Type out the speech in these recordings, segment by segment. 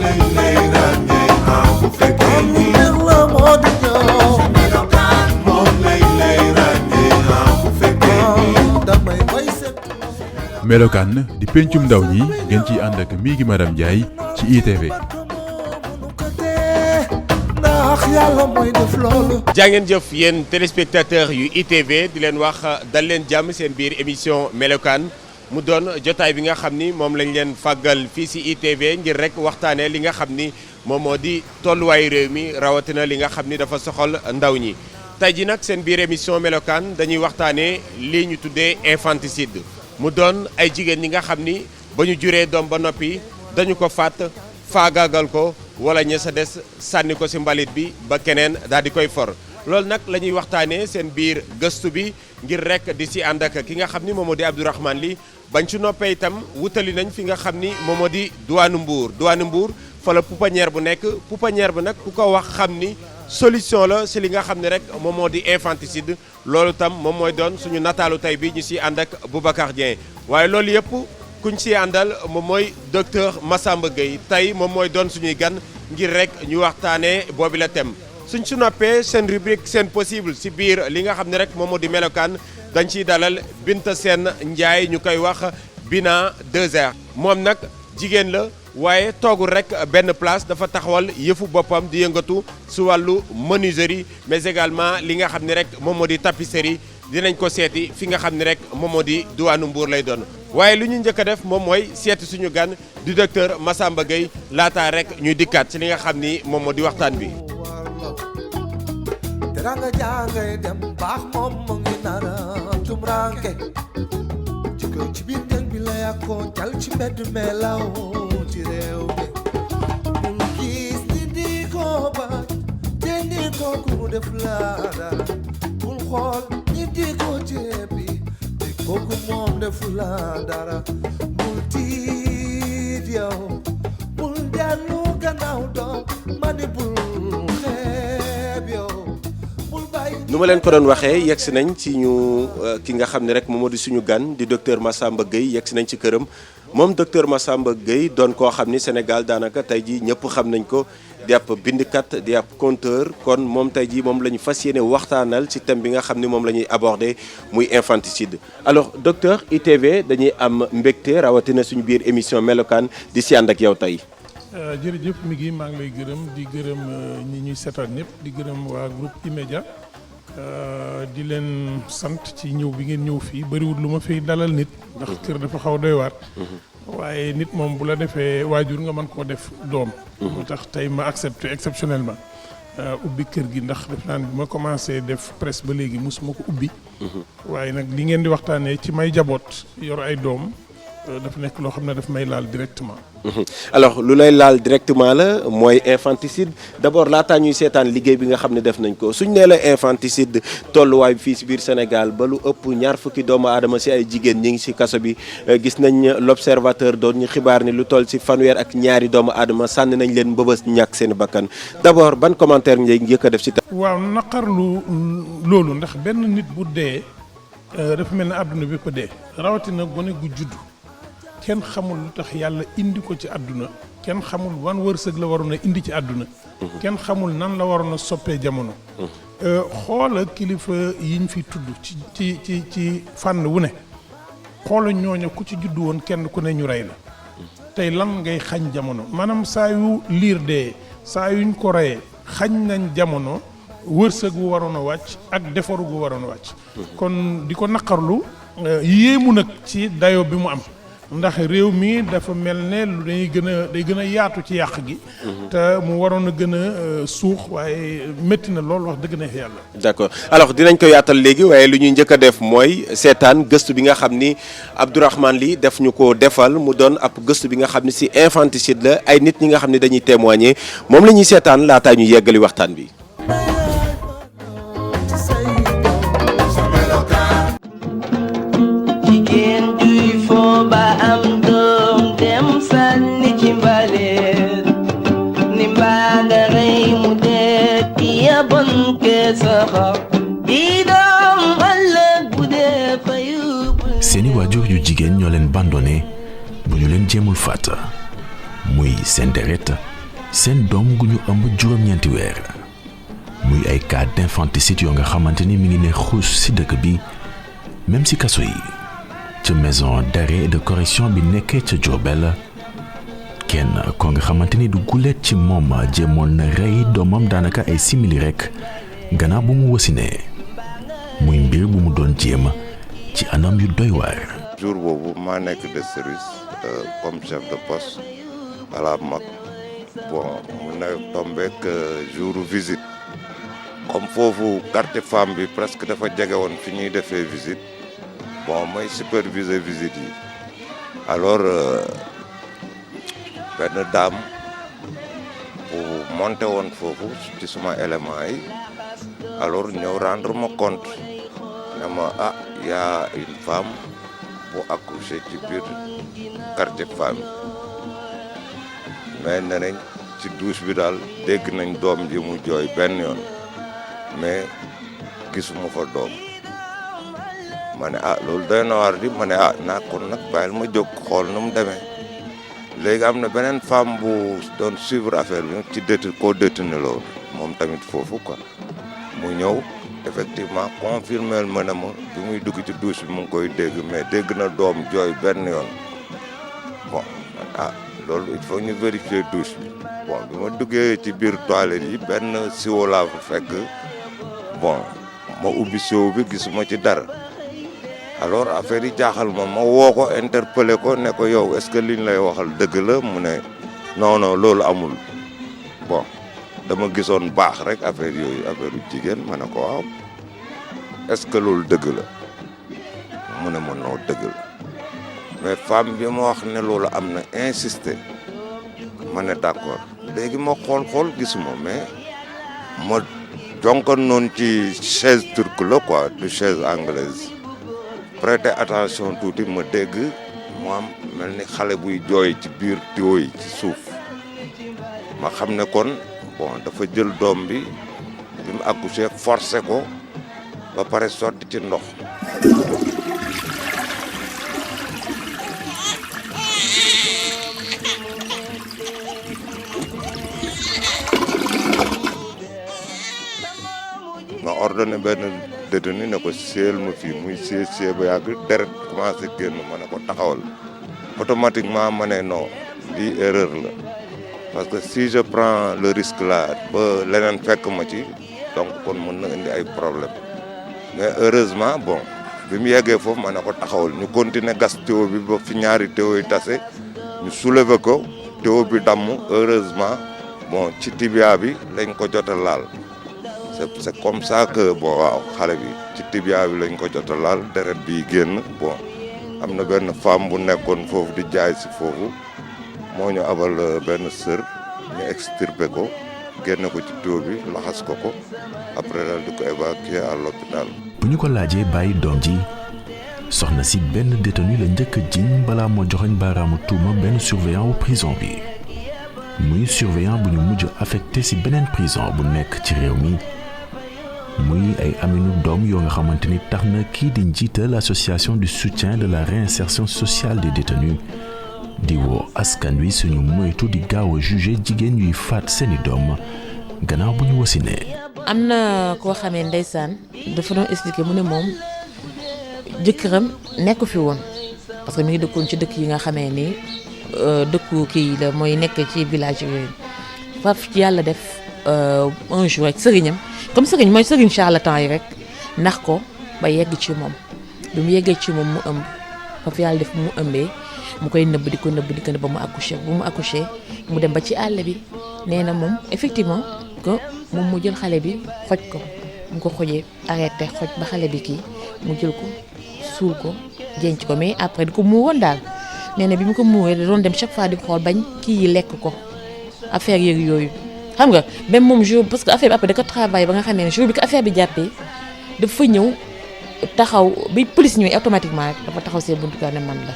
lañ lay ràññee bu fekkee ni neex la moo di ñëw melokaan moom lañ lay ràññee bu fekkee ni damay bay set melokaan di pencum ndaw ñi ngeen ciy ànd ak Migi Maram Ndiaye ci ITV. jaa ngeen jëf yéen téléspectateurs yu ITV di leen wax dal leen jàmm seen biir émission melokaan mu doon jotaay bi nga xam ni moom lañ leen fàggal fii si ITV ngir rek waxtaanee li nga xam ni moom moo di tolluwaayu réew mi rawatina li nga xam ni dafa soxal ndaw ñi. tey ji nag seen biir émission melokaan dañuy waxtaanee lii ñu tuddee infanticide mu doon ay jigéen ñi nga xam ni ba ñu juree doom ba noppi dañu ko fàtt faagaagal ko wala ña sa des sànni ko ci mbalit bi ba keneen daal di koy for loolu nag la ñuy waxtaanee seen biir gëstu bi ngir rek di si ànd ak ki nga xam ni moom moo di Abdourahmane Ly bañ ci noppee itam wutali nañ fi nga xam ni moom moo di douane Mbour fa la pouponnière bu nekk pouponnière bi nag ku ko wax xam ni solution la si li nga xam ne rek moom moo di infanticide loolu tam moom mooy doon suñu nataalu tey bi ñu si ànd ak Boubacar Dieng waaye loolu yëpp kuñ si àndal moom mooy docteur Massamba Gueye tey moom mooy doon suñuy gan ngir rek ñu waxtaanee boobi la thème suñ su noppee seen rubrique seen possible si biir li nga xam ne rek moom moo di melokaan dañ ciy dalal Binta Sène Ndiaye ñu koy wax Bina 2R moom nag jigéen la waaye toogul rek benn place dafa taxawal yëfu boppam di yëngatu su wàllu menuiserie mais également li nga xam ne rek moom moo di tapisserie dinañ ko seeti fi nga xam ne rek moom moo di douane Mbour lay doon waaye lu ñu njëkk a def moom mooy seeti suñu gan du docteur Massamba Gueye laataa rek ñuy dikkaat ci li nga xam ni moom moo di waxtaan bi. teranga jàngay dem baax moom mu ngi nara tumranke ci kaw ci biir njëng bi la yàqoo jal ci mbedd melaw ci réew mi mu gis ni di ko ba te ni ko ku def la dara bul xool ni di ko jébbi te kooku moom defu la dara bul tiit yow bul dellu gannaaw doom ma ni bul xeeb yow nu ma leen ko doon waxee yegsi nañ ci ñu ki nga xam ne rek moom moo di suñu gan di docteur Massamba Gueye yegsi nañ ci këram moom docteur Massamba Gueye doon koo xam ni Sénégal daanaka tey jii ñëpp xam nañ ko di ab bindkat di ab conteur kon moom tey jii moom la ñu fas yéene waxtaanal ci thème bi nga xam ni moom la ñuy aborder muy infanticide. alors docteur ITV dañuy am mbégte rawatina suñu biir émission melokaan di si ànd ak yow tey. jërëjëf mi ngi maa ngi lay gërëm di gërëm ñi ñuy seetaan ñëpp di gërëm waa groupe E-Media di leen sant ci ñëw bi ngeen ñëw fii bëriwul lu ma fiy dalal nit ndax kër dafa xaw doy waar waaye nit moom bu la defee waajur nga mën koo def doom moo tax tey ma accepté exceptionnellement ubbi kër gi ndax def naa ne bi ma commencé def presse ba léegi mosuma ko ubbi waaye nag li ngeen di waxtaanee ci may jaboot yor ay doom dafa nekk loo xam ne daf may laal directement. alors lu lay laal directement la mooy infanticide d'abord laataa ñuy seetaan liggéey bi nga xam ne def nañ ko suñ nee la infanticide tolluwaay fii si biir Sénégal ba lu ëpp ñaar fukki doomu aadama si ay jigéen ñi ngi si kaso bi gis nañ l'observateur doon ñu xibaar ni lu toll si fanweer ak ñaari doomu aadama sànni nañ leen mbëbës ñàkk seen bakkan d'abord ban commentaire ngay njëkk a def si. waaw naqarlu loolu ndax benn nit bu dee dafa mel ne àdduna bi ko dee rawatina gone gu juddu. kenn xamul lu tax yàlla indi ko ci àdduna kenn xamul wan wërsëg la waroon a indi ci àdduna kenn xamul nan la waroon a soppee jamono xoola kilifa yiñ fi tudd ci fànn wu ne xoola ñooña ku ci juddu woon kenn ku ne ñu rey la tey lan ngay xañ jamono maanaam saa yu liir dee saa yuñ ko reyee xañ nañ jamono wërsëg wu waroon a wàcc ak defaru gu waroon a wàcc kon di ko naqarlu yéemu nag ci dayo bi mu am ndax réew mi dafa mel ne lu day gën a yaatu ci yàq gi te mu waroon a gën a suux waaye métti na lool wax dëgg neex yàlla. d'accord alors dinañ ko yaatal léegi waaye lu ñuy njëkk a def mooy seetaan gëstu bi nga xam ni Abdourahmane Ly def ñu ko defal mu doon ab gëstu bi nga xam ni ci infanticide la ay nit ñi nga xam ne dañuy témoigner moom la ñuy seetaan laataa ñu yeggali waxtaan bi. seeni waajur yu jigéen ñoo leen bandone bu ñu leen jéemul faat muy seen deret seen doom gu ñu ëmb juróom-ñeenti weer muy ay cas d'infanticide yoo nga xamante ni mi ngi ne xuus ci dëkk bi même ci kaso yi ca maison d'arrêt et de correction bi nekkee ca Diourbel kenn ko nga xamante ni du guleet ci moom jéemoon na rey doomam daanaka ay simili rekk gannaaw bu mu wasinee muy mbir bu mu doon jéem ci anam yu doy waar. jour boobu maa nekk de service comme chef de poste à la MAC bon mu ne tombeek jour visite comme foofu quartier femme bi presque dafa jege woon fi ñuy defee visite bon mooy superviser visite yi alors benn dame bu monté woon foofu ci suma élément yi alors ñëw rendre ma compte ne ma y a une femme bu accouché ci biir quartier femme mais ne nañ ci douche bi daal dégg nañ doom ji mu jooy benn yoon mais gisuma fa doom ma ne loolu doy na waar di ma ne naa kon nag bàyyil ma jóg xool nu mu demee léegi am na beneen femme bu doon suivre affaire bi nag ci koo détenu loolu moom tamit foofu quoi mu ñëw effectivement confirmer ma ne ma bi muy dugg ci douche bi mu ngi koy dégg mais dégg na doom jooy benn yoon bon loolu il faut ñu vérifier douche bi bon bi ma duggee ci biir toilette yi benn siwo laa fa fekk bon ma ubbi siwo bi gisuma ci dara alors affaire yi jaaxal ma woo ko interpeller ko ne ko yow est-ce que liñ lay waxal dëgg la mu ne non loolu amul bon dama gisoon baax rek affaire yooyu affaire yu jigéen ma ne ko waaw est-ce que loolu dëgg la mu ne ma noo dëgg la mais femme bi ma wax ne loolu am na insister ma ne d'accord léegi ma xool gisuma mais ma jonkoon noonu ci chaise turque la quoi du chaise anglaise prêter attention tuuti ma dégg mu am mel ni xale buy jooy ci biir tuyau yi ci suuf ma xam ne kon bon dafa jël doom bi mu accouché forcé ko ba pare sotti ci ndox ma ordonné benn détenu ne ko séel ma fii muy see ba yàgg deret commencé génn ma ne ko taxawal automatiquement ma ne non lii erreur la parce que si je prends le risque là ba leneen fekk ma ci donc kon mën na indi ay problème mais heureusement bon bi mu yeggee foofu ma ne ko taxawal ñu continuer gas tuyau bi ba fi ñaari tuyau yi tase ñu soulever ko tuyau bi damm heureusement bon ci tibia bi lañ ko jot a laal c'est comme ça que bon waaw xale bi ci tibia bi lañ ko jot a laal deret bi génn bon am na benn femme bu nekkoon foofu di jaay si foofu moo ñu abal benn sër ñu extirper ko génne ko ci tuyau bi laxas ko après daal di ko évacuer à l'hôpital. bu ñu ko laajee bàyyi doom ji soxna si benn détenu la njëkk a jiñ balaa moo joxoñ baaraamu tuuma benn surveillant wu prison bi muy surveillant bu ñu mujj affecté si beneen prison bu nekk ci réew mi muy ay aminu doom yoo nga xamante ni tax na kii di njiital association du soutien de la réinsertion sociale des détenus di woo askan wi suñu moytu di gaaw a jugé jigéen yuy faat seeni doom gannaaw bu ñu wasinee. am na koo xamee ndeysaan dafa doon expliquer mu ne moom jëkkëram nekku fi woon parce que mi ngi dëkkoon ci dëkk yi nga xamee ni dëkku kii la mooy nekk ci village yooyu faf yàlla def un jour rek sëriñam comme sëriñ mooy sëriñ charlatan yi rek nax ko ba yegg ci moom bi mu yeggee ci moom mu ëmb faf yàlla def mu ëmbee mu koy nëbb di ko nëbb ba mu accouché mu dem ba ci àll bi nee na moom effectivement que moom mu jël xale bi xoj ko mu ko xojee arrêté xoj ba xale bi kii mu jël ko suul ko denc ko mais après di ko muuroon daal nee na bi mu ko muuree da doon dem chaque fois di xool bañ kii yi lekk ko affaire yooyu xam nga même moom jour parce que affaire bi après da ko travail ba nga xamee ne jour bi ko affaire bi jàppee dafa ñëw taxaw bi police ñëwee automatiquement rek dafa taxaw seen buntu kër ne man la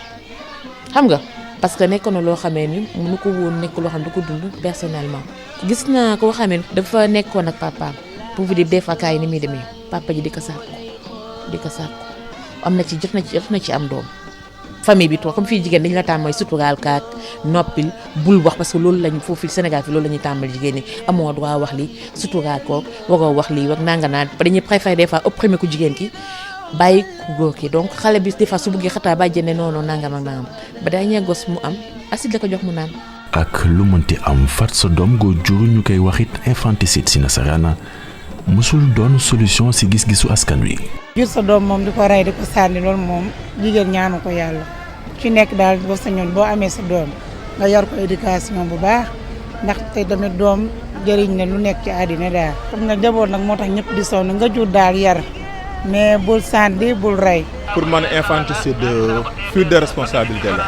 xam nga parce que nekk na loo xamee ni mënu ko woon nekk loo xam ne da ko dund personnellement. gis naa koo xamee dafa nekkoon ak papaam pour vous dire des fois kaay ni muy demee papa ji di ko sàkku am na ci jot na ci am doom famille bi toog comme fii jigéen dañu la tàmmal suturaal kaak noppil bul wax parce que loolu lañu foofu Sénégal fi loolu la ñuy tàmmal jigéen ñi amoo droit wax li suturaal kook waroo wax lii wax nanga naa dañuy préférer des fois opprimer ku jigéen ki bàyyi ku góor ki donc xale bi des fois su bëggee xataa bàyyi jëne noonu nangam ak nangam ba dañuy gos mu am acide la ko jox mu naan. ak lu mënti am faat sa doom goo jur ñu koy waxit infanticide si nasaraan mësul doon solution si gis-gisu askan wi. jur sa doom moom di ko rey di ko sànni loolu moom jigéen ñaanu ko yàlla ci nekk daal boo sañoon boo amee sa doom nga yor ko éducation bu baax ndax te tamit doom jëriñ na lu nekk ci àddina daal. xam nga jaboot nag moo tax ñëpp di sonn nga jur daal yar mais bul sànni bul rey. pour man infanticide fuite de responsabilité la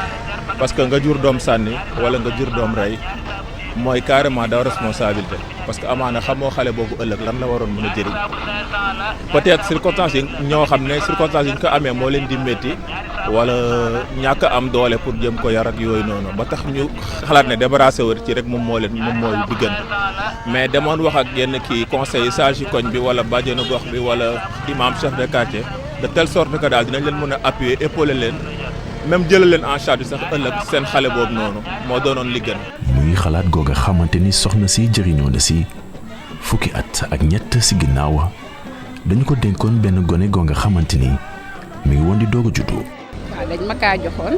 parce que nga jur doom sànni wala nga jur doom rey mooy carrément daw responsabilité parce que amaana xamoo xale boobu ëllëg lan la waroon mën a jëriñ peut-être circonstances yi ñoo xam ne circonstances yi ñu ko amee moo leen di métti wala ñàkk am doole pour jëm ko yar ak yooyu noonu ba tax ñu xalaat ne débarrassé wu ci rek moom mooy bi gën mais demoon wax ak yenn kii conseil sage yi koñ bi wala bàjjenu gox bi wala imam chef de quartier de telle sorte que daal dinañ leen mën a appuyer épauler leen même jëlal leen en charge sax ëllëg seen xale boobu noonu moo doonoon li gën. muy xalaat googa xamante ni soxna si jëriñoo na si fukki at ak ñett si ginnaaw dañu ko dénkoon benn gone goo nga xamante ni mi ngi woon di doog a juddu. waaw dañ ma kaa joxoon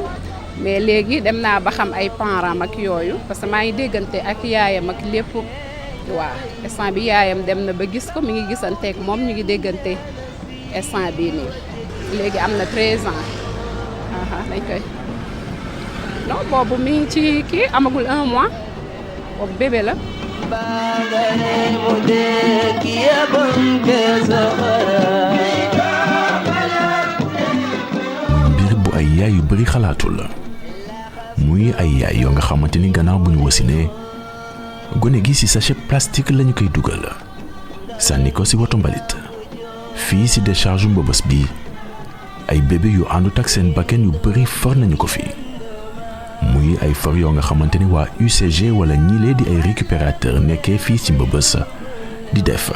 mais léegi dem naa ba xam ay parents ak yooyu parce que maa ngi déggante ak yaayam ak lépp waaw instant bi yaayam dem na ba gis ko mi ngi gisanteek moom ñu ngi déggante instant bii nii léegi am na 13 ans dañ koy non boobu mi ngi ci kii amagul 1 mois boobu bébé la. mbir bu ay yaay yu bari xalaatul la muy ay yaay yoo nga xamante ni gannaaw bu ñu wasinee gone gi ci sachet plastique lañu koy dugal sànni ko ci woto mbalit fii ci décharge Mbëbës bi ay bébé yu àndut ak seen bakken yu bari for nañu ko fi muy ay for yoo nga xamante ni waa UCG wala ñilee di ay récupérateur nekkee fii ci Mbëbës di def.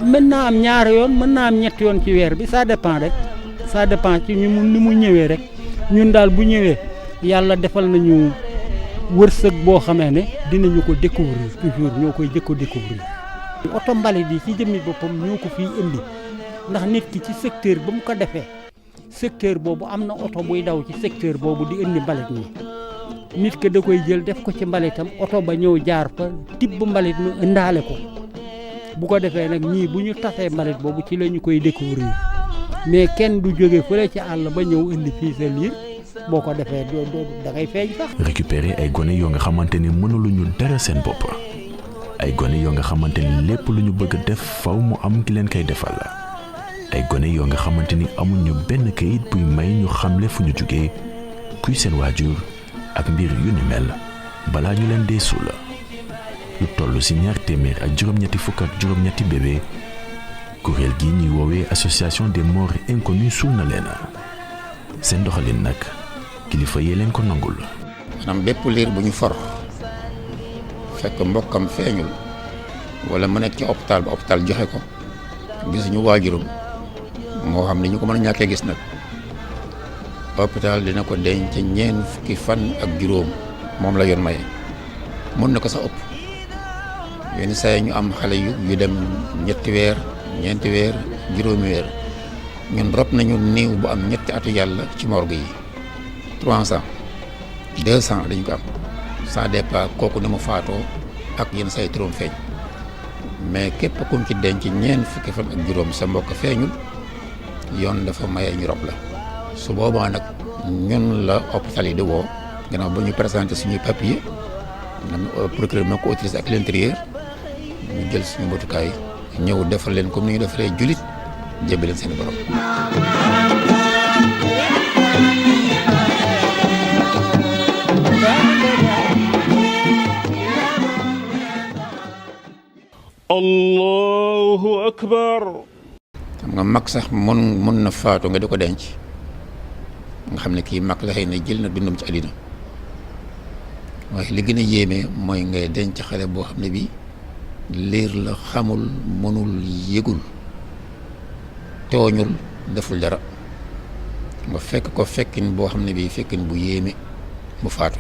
mën naa am ñaari yoon mën naa am ñetti yoon ci weer bi ça dépend rek ça dépend ci ni mu ñëwee rek ñun daal bu ñëwee yàlla defal nañu wërsëg boo xamee ne dinañu ko découvrir toujours ñoo koy jëkko découvrir. oto mbalit yi ci jëmmi boppam ñoo ko fiy indi ndax nit ki ci secteur ba mu ko defee secteur boobu am na oto buy daw ci secteur boobu di indi mbalit mi nit ki da koy jël def ko ci mbalitam oto ba ñëw jaar fa tibb mbalit mi indaale ko bu ko defee nag ñii bu ñu tasee mbalit boobu ci la ñu koy découvrir mais kenn du jóge fële ci àll ba ñëw indi fii sa liir boo ko defee da ngay feeñ sax. récupérer ay gone yoo nga xamante ni mënuluñu dara seen bopp ay gone yoo nga xamante ni lépp lu ñu bëgg a def faw mu am ki leen koy defal ay gone yoo nga xamante ni amuñu benn kayit buy may ñu xamle fu ñu jugee kuy seen waajur ak mbir yu ni mel balaa ñu leen dee suul lu toll ci 200 ak juróom-ñetti fukk ak juróom-ñetti bébé kuréel gi ñuy woowee association des morts inconnus suul na leen seen doxalin nag kilifa yee leen ko nangul. maanaam bépp liir bu ñu for fekk mbokkam feeñul wala mu nekk ci hôpital ba hôpital joxe ko gisuñu waajurum moo xam ne ñu ko mën a ñàkkee gis nag hôpital dina ko denc ñeent fukki fan ak juróom moom la yoon maye mën na ko sa ëpp yenn saa yi ñu am xale yu dem ñetti weer ñeenti weer juróomi weer ñun rob nañu néew bu am ñetti atu yàlla ci morgue yi 300 200 dañu ko am ça dépend kooku ni mu faatoo ak yenn saa yi turam feeñ mais képp kum ci denc ñeent fukki fan ak juróom sa mbokk feeñul yoon dafa maye ñu rob la su boobaa nag ñun la hôpital yi di woo gannaaw ba ñu présenté suñuy papier procureur moo ko autorisé ak l'intérieur ñu jël suñu mbotukaay ñëw defal leen comme ni ñu defaree julit jébbi leen seen borom. Allahu akbar. xam nga mag sax mën na faatu nga di ko denc nga xam ne kii mag la xëy na jël na dundam ci àddina waaye li gën a yéeme mooy ngay denc xale boo xam ne bii liir la xamul mënul yëgul tooñul deful dara nga fekk ko fekkin boo xam ne bii fekkin bu yéeme mu faatu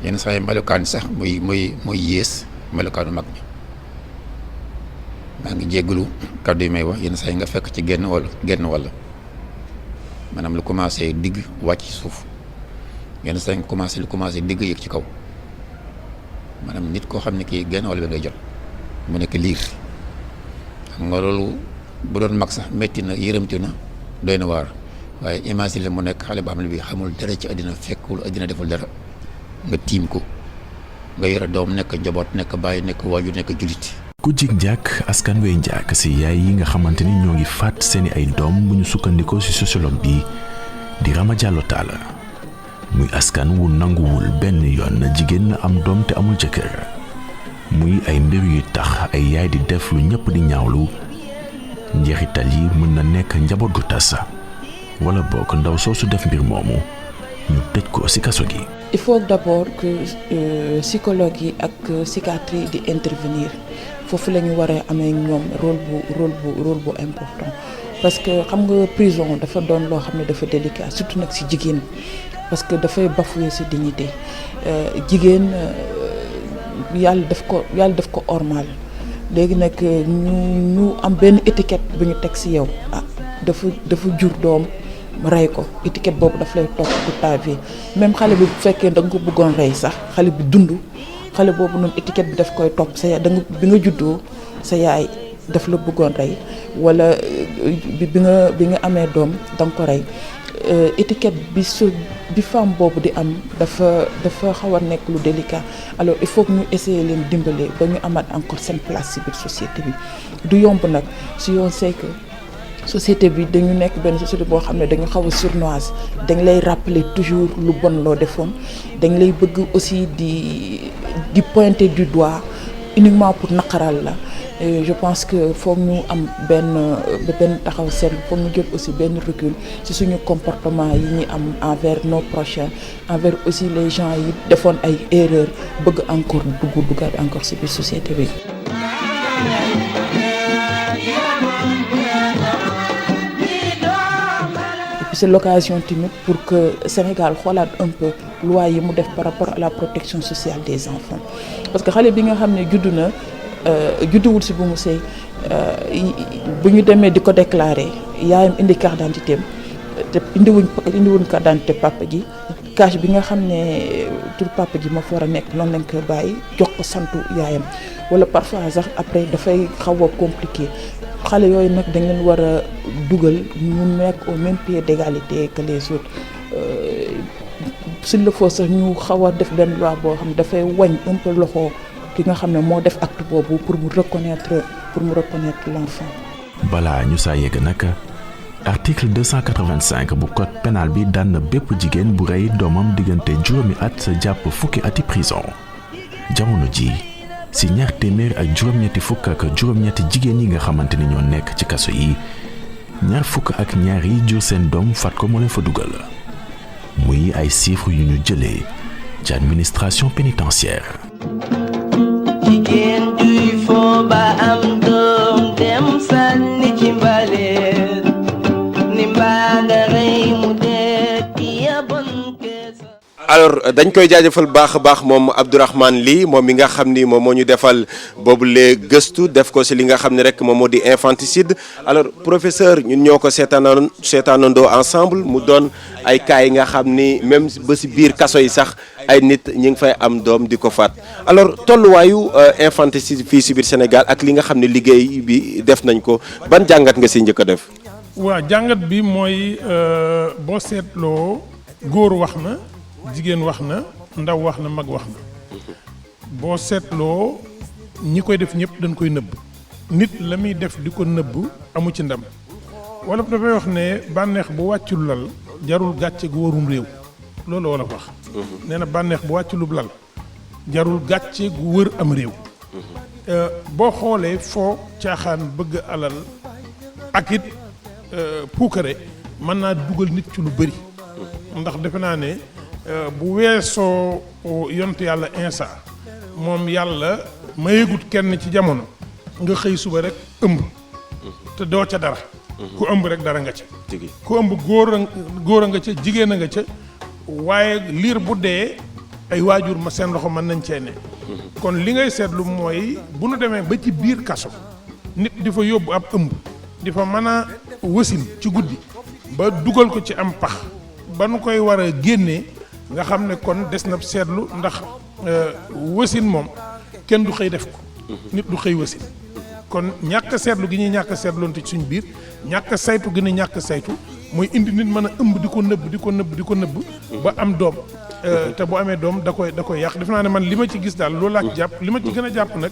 yenn saa yi melokaan sax muy yées melokaanu mag ñi. maa ngi jégalu kàddu yi may wax yenn saa yi nga fekk ci genn walla maanaam lu commencé digg wàcc ci suuf yenn saa yi nga lu commencé digg yëg ci kaw maanaam nit koo xam ne kii genn walla bi ngay jot mu nekk liir xam nga loolu bu doon mag sax metti na yërëmti na doy na waar waaye imagine mu nekk xale boo xam ne bii xamul dara ci àddina fekkul àddina deful dara nga tiim ko nga yore doom nekk njaboot nekk bàyyi nekk waajur nekk julit. ku jig njàkk askan wey njàkk si yaay yi nga xamante ni ñoo ngi faat seeni ay doom bu ñu sukkandikoo si sociologue bi di Rama Diallo Talla muy askan wu nanguwul benn yoon jigéen am doom te amul jëkkër muy ay mbir yu tax ay yaay di def lu ñëpp di ñaawlu njeexital yi mën na nekk njaboot gu tas wala bokk ndaw soosu def mbir moomu ñu tëj ko ci kaso gi. Il faut d'abord que psychologue yi ak psychiatrie di intervenir foofu la ñu war a amee ñoom rôle bu important parce que xam nga prison dafa doon loo xam ne dafa délicat surtout nag ci jigéen parce que dafay bafouer ci dignité jigéen yàlla daf ko ormal léegi nag ñu am benn étiquette bu ñu teg ci yow dafa jur doom rey ko étiquette boobu daf lay topp toute ta vie même xale bi bu fekkee da nga ko bëggoon rey sax xale bi dund xale boobu noonu étiquette bi daf koy topp sa yaay bi nga juddoo sa yaay daf la bëggoon rey wala bi nga amee doom da nga ko rey étiquette bi femme boobu di am dafa xaw a nekk lu délicat alors il faut que ñu essayer leen dimbale ba ñu amaat encore seen place ci biir société bi du yomb nag si yoon c'est que société bi dañu nekk benn société boo xam ne dañu xaw a sournoise dañ lay rappeler toujours lu bon loo defoon dañ lay bëgg aussi di pointer du doigt uniquement pour naqaral la et je pense que foog ñu am benn taxaw seetlu foog ñu jël aussi benn recul ci suñu comportement yi ñuy am envers nos prochains envers aussi les gens yi defoon ay erreurs bëgg encore duggaat encore ci biir société bi. C'est l'occasion tamit pour que Sénégal xoolaat un peu loi yi mu def par rapport à la protection sociale des enfants parce que xale bi nga xam ne juddu na judduwul ci bu mu sëy bu ñu demee di ko déclarer yaayam indi carte d'identité te indiwuñ carte d'identité papa ji cache bi nga xam ne tur papa ji moo fa war a nekk noonu lañ koy bàyyi jox ko santu yaayam wala parfois sax après dafay xaw a compliqué xale yooyu nag dañ leen war a dugal ñu nekk au même pied d'égalité que les autres s'il le faut sax ñu xaw a def benn loi boo xam ne dafay wañ un peu loxo ki nga xam ne moo def acte boobu pour mu reconnaître l'enfant. balaa ñu saa yegg nag article 285 bu code pénal bi daan na bépp jigéen bu rey doomam diggante juróomi at jàpp fukki ati prison jamono ji si ñaar téeméer ak juróom-ñetti fukk ak juróom-ñetti jigéen yi nga xamante ni ñoo nekk ci kaso yi ñaar fukk ak ñaar yi jur seen doom faat ko moo leen fa dugal muy ay chiffres yu ñu jëlee ci administration pénitentiaire. jigéen juy foo ba am doom dem sànni ci mbalit ni mbaa nga rey mu dee ki yabon keesa. alors dañ koy jaajëfal baax a baax moom Abdourahmane Ly moom mi nga xam ni moom moo ñu defal boobu lee gëstu def ko si li nga xam ne rek moom moo di infanticide alors professeur ñun ñoo ko seetaanandoo ensemble mu doon ay cas yi nga xam ni même ba si biir kaso yi sax ay nit ñi ngi fay am doom di ko faat alors tolluwaayu infanticide fii si biir Sénégal ak li nga xam ne liggéey bi def nañ ko ban jàngat nga si njëkk a def. waaw jàngat bi mooy boo seetloo góor wax na. jigéen wax na ndaw wax na mag wax na boo seetloo ñi koy def ñëpp dañ koy nëbb nit la muy def di ko nëbb amu ci ndam wala dafay wax ne bànneex bu wàccul lal jarul gàcce gu warum réew loolu wala wax nee na bànneex bu wàcculub lal jarul gàcce gu wër am réew boo xoolee foo caaxaan bëgg alal ak it puukare mën naa dugal nit ci lu bëri ndax defe naa ne bu weesoo yontu yàlla Insa moom yàlla mayegut kenn ci jamono nga xëy suba rek ëmb te doo ca dara ku ëmb rek dara nga ca ku ëmb góor a nga ca jigéen a nga ca waaye liir bu dee ay waajur ma seen loxo mën nañ cee ne kon li ngay seetlu mooy bu nu demee ba ci biir kaso nit di fa yóbbu ab ëmb di fa mën a wasin ci guddi ba dugal ko ci am pax ba nu koy war a génnee nga xam ne kon des na seetlu ndax wasin moom kenn du xëy def ko nit du xëy wasin kon ñàkk seetlu gi ñuy ñàkk seetloonte ci suñu biir ñàkk saytu gi ñuy ñàkk saytu mooy indi nit mën a ëmb di ko nëbb ba am doom te bu amee doom da koy yàq def naa ne man li ma ci gis daal loolu laa ci jàpp li ma ci gën a jàpp nag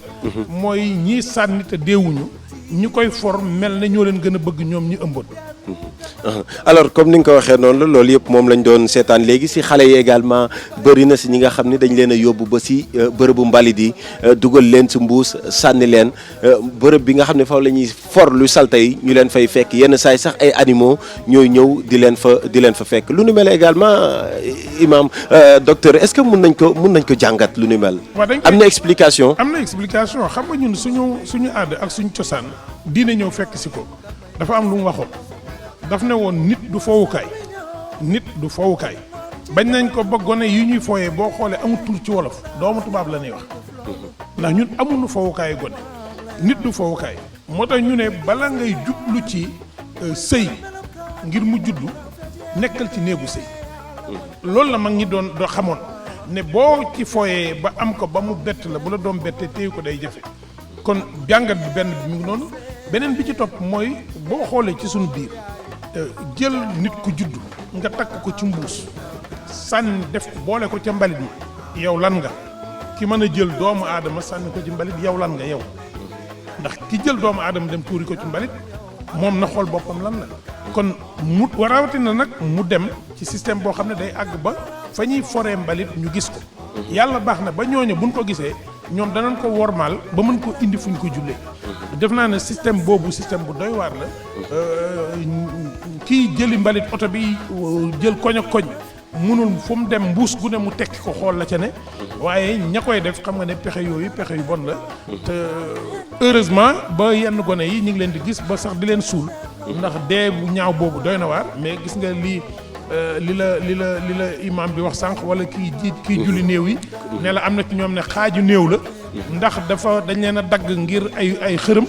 mooy ñiy sànni te deewuñu ñi koy for mel ne ñoo leen gën a bëgg ñoom ñi ëmboon. alors comme ni nga ko waxee noonu la loolu yëpp moom lañ doon seetaan léegi si xale yi également bëri na si ñi nga xam ne dañ leen a yóbbu ba si bërëbu mbalit yi dugal leen si mbuus sànni leen bërëb bi nga xam ne foofu la ñuy for lu salte yi ñu leen fay fekk yenn saay sax ay animaux ñooy ñëw di leen fa fekk lu nu mel également imam docteur est-ce que mun nañ ko jàngat lu nu mel. am na explication. xam nga ñun suñu aada ak suñu cosaan diine ñëw fekk si ko dafa am lu mu waxoon. daf ne woon nit du fowukaay bañ nañ ko ba gone yi ñuy fooyee boo xoolee amul tur ci wolof doomu tubaab la ñuy wax ndax ñun amuñu fowukaay gone nit du fowukaay moo tax ñu ne bala ngay jublu ci sëy ngir mu juddu nekkal ci néegu sëy loolu la mag ñi doon xamoon ne boo ci fooyee ba am ko ba mu bett la bu la doom bettee téyu ko day jafe kon jàngat bi benn bi mu ngi noonu beneen bi ci topp mooy boo xoolee ci suñu biir jël nit ku juddu nga takk ko ci mbuus sànni def boole ko ca mbalit mi yow lan nga ki mën a jël doomu aadama sànni ko ci mbalit yow lan nga yow ndax ki jël doomu aadama dem tuuri ko ci mbalit moom na xool boppam lan la kon mu rawatina nag mu dem ci système boo xam ne day àgg ba fa ñuy foree mbalit ñu gis ko yàlla baax na ba ñooñu buñ ko gisee ñoom danañ ko wormaal ba mën ko indi fuñ ko jullee def naa ne système boobu système bu doy waar la kii jëli mbalit oto bi jël koñ ak koñ munul fu mu dem mbuus gu ne mu tekki ko xool la ca ne waaye ña koy def xam nga ne pexe yooyu pexe yu bon la te heureusement ba yenn gone yi ñu ngi leen di gis ba sax di leen suul ndax dee bu ñaaw boobu doy na waar mais gis nga li la imam bi wax sànq wala kii julli néew yi ne la am na ci ñoom ne xaaju néew la ndax dañ leen a dagg ngir ay xërëm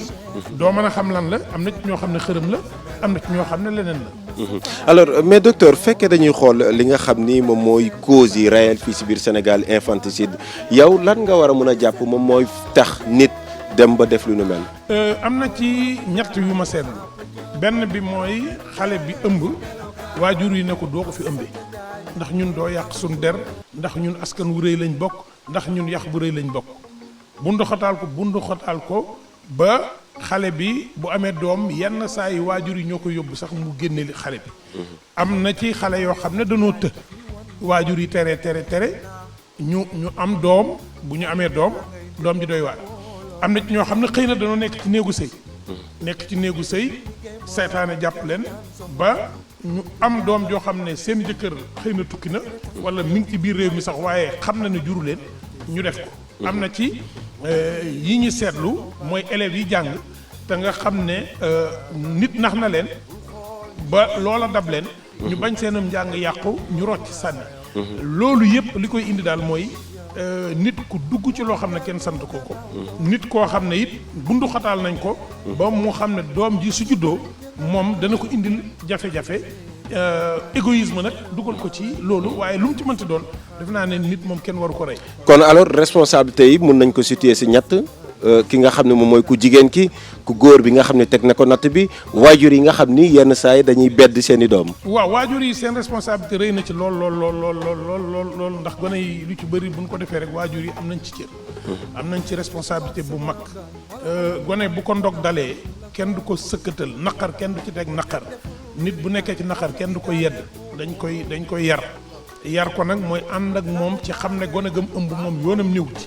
doo mën a xam lan la am na ci ñoo xam ne xërëm la am na ci ñoo xam ne leneen la. alors mais docteur fekkee dañuy xool li nga xam ni moom mooy causes yi réelles fii si biir Sénégal infanticide yow lan nga war a mën a jàpp moom mooy tax nit dem ba def lu nu mel. am na ci ñett yu ma seetlu benn bi mooy xale bi ëmb waajur yi ne ko doo ko fi ëmbee ndax ñun doo yàq suñu der ndax ñun askan wu rëy lañ bokk ndax ñun yàq bu rëy lañ bokk bundu xataal ko ba. xale bi bu amee doom yenn saa yi waajur yi ñoo ko yóbbu sax mu génne xale bi am na ci xale yoo xam ne dañoo të waajur yi tere ñu am doom bu ñu amee doom ji doy waar am na ci ñoo xam ne xëy na dañoo nekk ci néegu sëy seytaane jàpp leen ba ñu am doom joo xam ne seen jëkkër xëy na tukki na wala mi ngi ci biir réew mi sax waaye xam na ne juru leen ñu def ko am na ci yi ñu seetlu mooy élèves yi jàng te nga xam ne nit nax na leen ba loola dab leen ñu bañ seenam njàng yàqu ñu rocc sànni loolu yëpp li koy indi daal mooy nit ku dugg ci loo xam ne kenn sant ko nit koo xam ne it bundu xataal nañ ko ba mu xam ne doom ji su juddoo moom dana ko indil jafe-jafe égoïsme nag dugal ko ci loolu waaye lu mu ci mënti doon def naa ne nit moom kenn waru ko rey. kon alors responsabilité yi mun nañ ko situer si ñett ki nga xam ne moom mooy ku jigéen ki ku góor bi nga xam ne teg na ko natt bi waajur yi nga xam ni yenn saa yi dañuy bedd seen i doom. waaw waajur yi seen responsabilité rëy na ci lool ndax gone yi lu ci bëri buñ ko defee rek waajur yi am nañ ci cër. am nañ ci responsabilité bu mag gone bu ko ndog dalee kenn du ko sëkkatal naqar kenn du ci teg naqar. nit bu nekkee ci naqar kenn du ko yedd dañ koy yar ko nag mooy ànd ak moom ci xam ne gone gëm ëmb moom yoonam ñëw ci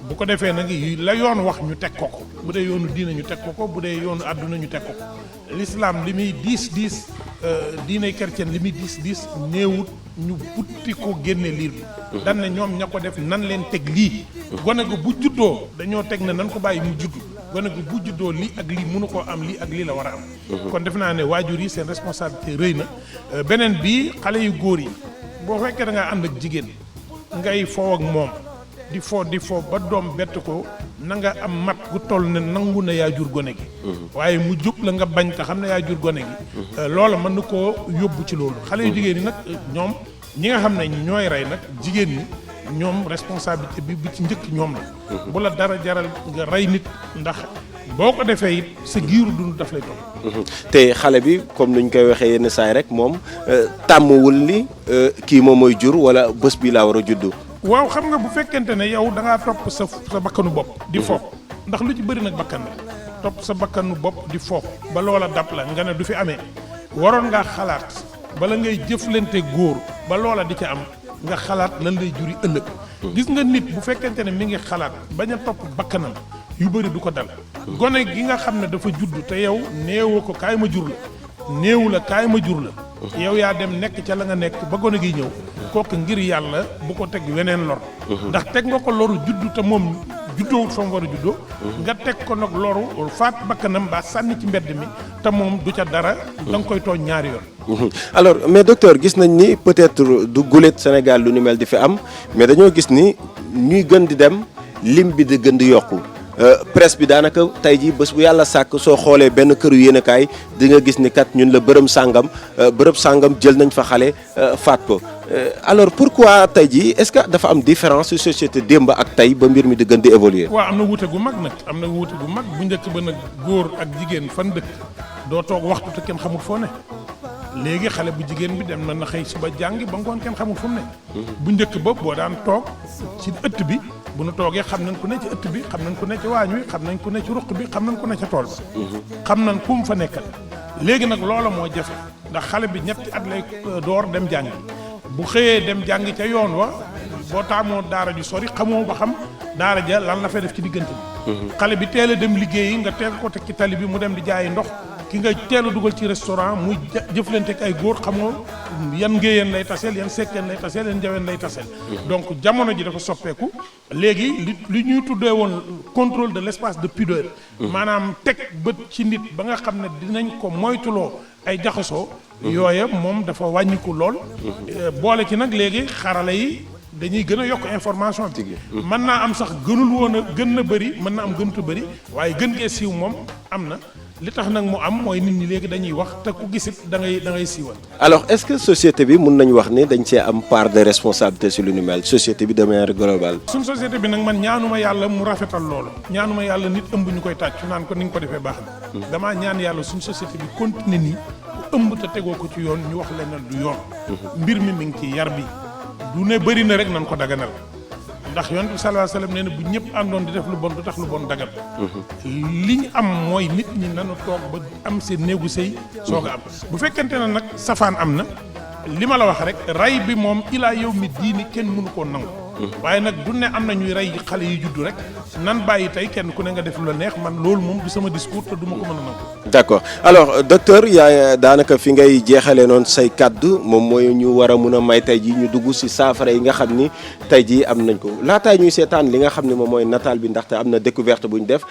bu ko defee nag la yoon wax ñu teg ko bu dee yoonu diina ñu teg ko bu dee yoonu àdduna ñu teg ko l'islam li muy diis diine chrétien li muy diis néewut ñu butti ko génne liir bi dan ne ñoom ña ko def nan leen teg lii gone go bu juddoo dañoo teg ne nan ko bàyyi mu juddu gone gu bu juddoo lii ak lii mënu koo am lii ak lii la war a am. kon def naa ne waajur yi seen responsabilité rëy na. beneen bi xale yu góor yi boo fekkee da ngaa ànd ak jigéen ngay foo ak moom di foo ba doom bett ko na nga am mat gu toll ne nangu na yaa jur gone gi. waaye mu jub la nga bañ te xam ne yaa jur gone gi. loola mën na koo yóbbu ci loolu xale yu jigéen ñi nag ñoom ñi nga xam ne ñooy rey nag jigéen ñi. ñoom responsabilité bi ci njëkk ñoom la. bu la dara jaral nga rey nit ndax boo ko defee it sa giiru dund daf lay toog. te xale bi comme nuñ koy waxee yenn saay rek moom tàmmwul ni kii moom mooy jur wala bés bi laa war a juddu. waaw xam nga bu fekkente ne yow da ngaa topp sa bakkanu bopp. di fo ndax lu ci bëri nag bakkan la topp sa bakkanu bopp di fo ba loola dab la nga ne du fi amee waroon ngaa xalaat bala ngay jëflante góor ba loola di ca am. nga xalaat lan lay juri ëllëg. gis nga nit bu fekkente ne mi ngi xalaat bañ a topp bakkanam yu bëri du ko dal. gone gi nga xam ne dafa judd te yow néewoo ko kaay ma jur la néewu la kaay ma jur la. yow yaa dem nekk ca la nga nekk ba gone gi ñëw kooku ngir yàlla bu ko teg weneen lor. ndax teg nga ko loru judd te moom juddoowut fa mu war a juddoo. nga teg ko nag loru faat bakkanam ba sànni ci mbedd mi te moom du ca dara. da nga koy tooñ ñaari yoon. alors mais docteur gis nañ ni peut-être du guléet Sénégal lu ni mel di fi am mais dañoo gis ni ñuy gën di dem lim bi di gën di yokku presse bi daanaka tey jii bés bu yàlla sàkk soo xoolee benn këru yéenekaay di nga gis ni kat ñun la bërëb sàngam jël nañ fa xale faat ko alors pourquoi tey jii est-ce que dafa am différence ci société démb ak tey ba mbir mi di gën di évoluer. waaw am na wuute gu mag nag am na wuute gu mag bu njëkk ba nag góor ak jigéen fan dëkk doo toog waxtu te kenn xamul foo ne. léegi xale bu jigéen bi dem na xëy suba jàngi ba ngoon kenn xamul fu mu ne. bu njëkk ba boo daan toog ci ëtt bi bu nu toogee xam nañ ku ne ci ëtt bi xam nañ ku ne ci waañ wi xam nañ ku ne ci ruq bi xam nañ ku ne ca tool ba. xam nañ ku mu fa nekkal. léegi nag loola moo jafe ndax xale bi ñetti at lay door dem jàngi bu xëyee dem jàngi ca yoon wa boo taamoo daara ju sori xamoo ba xam daara ja lan la fay def ci diggante bi. xale bi teel a dem liggéeyi nga teel ko teg ci tali bi mu dem di jaayi ndox. ki nga teel a dugal ci restaurant muy jëflante ak ay góor xamoo yan ngéyeen lay taseel yan sekkeen lay taseel yan njaween lay taseel. donc jamono ji dafa soppeeku léegi li ñuy tuddee woon contrôle de l'espace de pudeur. maanaam teg bët ci nit ba nga xam ne dinañ ko moytuloo ay jaxasoo. yooya moom dafa wàññiku lool. boole ci nag léegi xarala yi dañuy gën a yokk information bi. mën naa am sax gënul woon a gën na bëri mën na am gëntu bëri waaye gën gee siiw moom am na. li tax nag mu am mooy nit ñi léegi dañuy wax te ku gisit da ngay siiwal. alors est-ce que société bi mun nañu wax ni dañ cee am part de responsabilité sur lu ni mel société bi de manière globale. suñ société bi nag man ñaanuma yàlla mu rafetal loolu. ñaanuma yàlla nit ëmb ñu koy tàccu naan ko ni nga ko defee baax na. damaa ñaan yàlla suñ société bi continuer nii ku ëmb te tegoo ko ci yoon ñu wax leen du yoon. mbir mi ngi ci yar bi du ne bëri na rek nan ko daganal. ndax yonent bi sallallahu alayhi wasallam nee na bu ñëpp àndoon di def lu bon du tax lu bon dagal. li ñu am mooy nit ñi nanu toog ba am seen néegu sëy soog a am bu fekkente ne nag safaan am na li ma la wax rek rey bi moom ilaa yow mi diini kenn mënu koo nangu. waaye nag du ne am na ñuy rey xale yi juddu rek nan bàyyi tey kenn ku ne nga def lu la neex man loolu moom du sama discours te du ma ko mën a nangu. d'accord alors docteur yaa daanaka fi ngay jeexalee noonu say kàddu moom mooy ñu war a mun a may tey jii ñu dugg ci saafara yi nga xam ni tey jii am nañ ko laataay ñuy seetaan li nga xam ne moom mooy nataal bi ndaxte am na découverte bu ñu def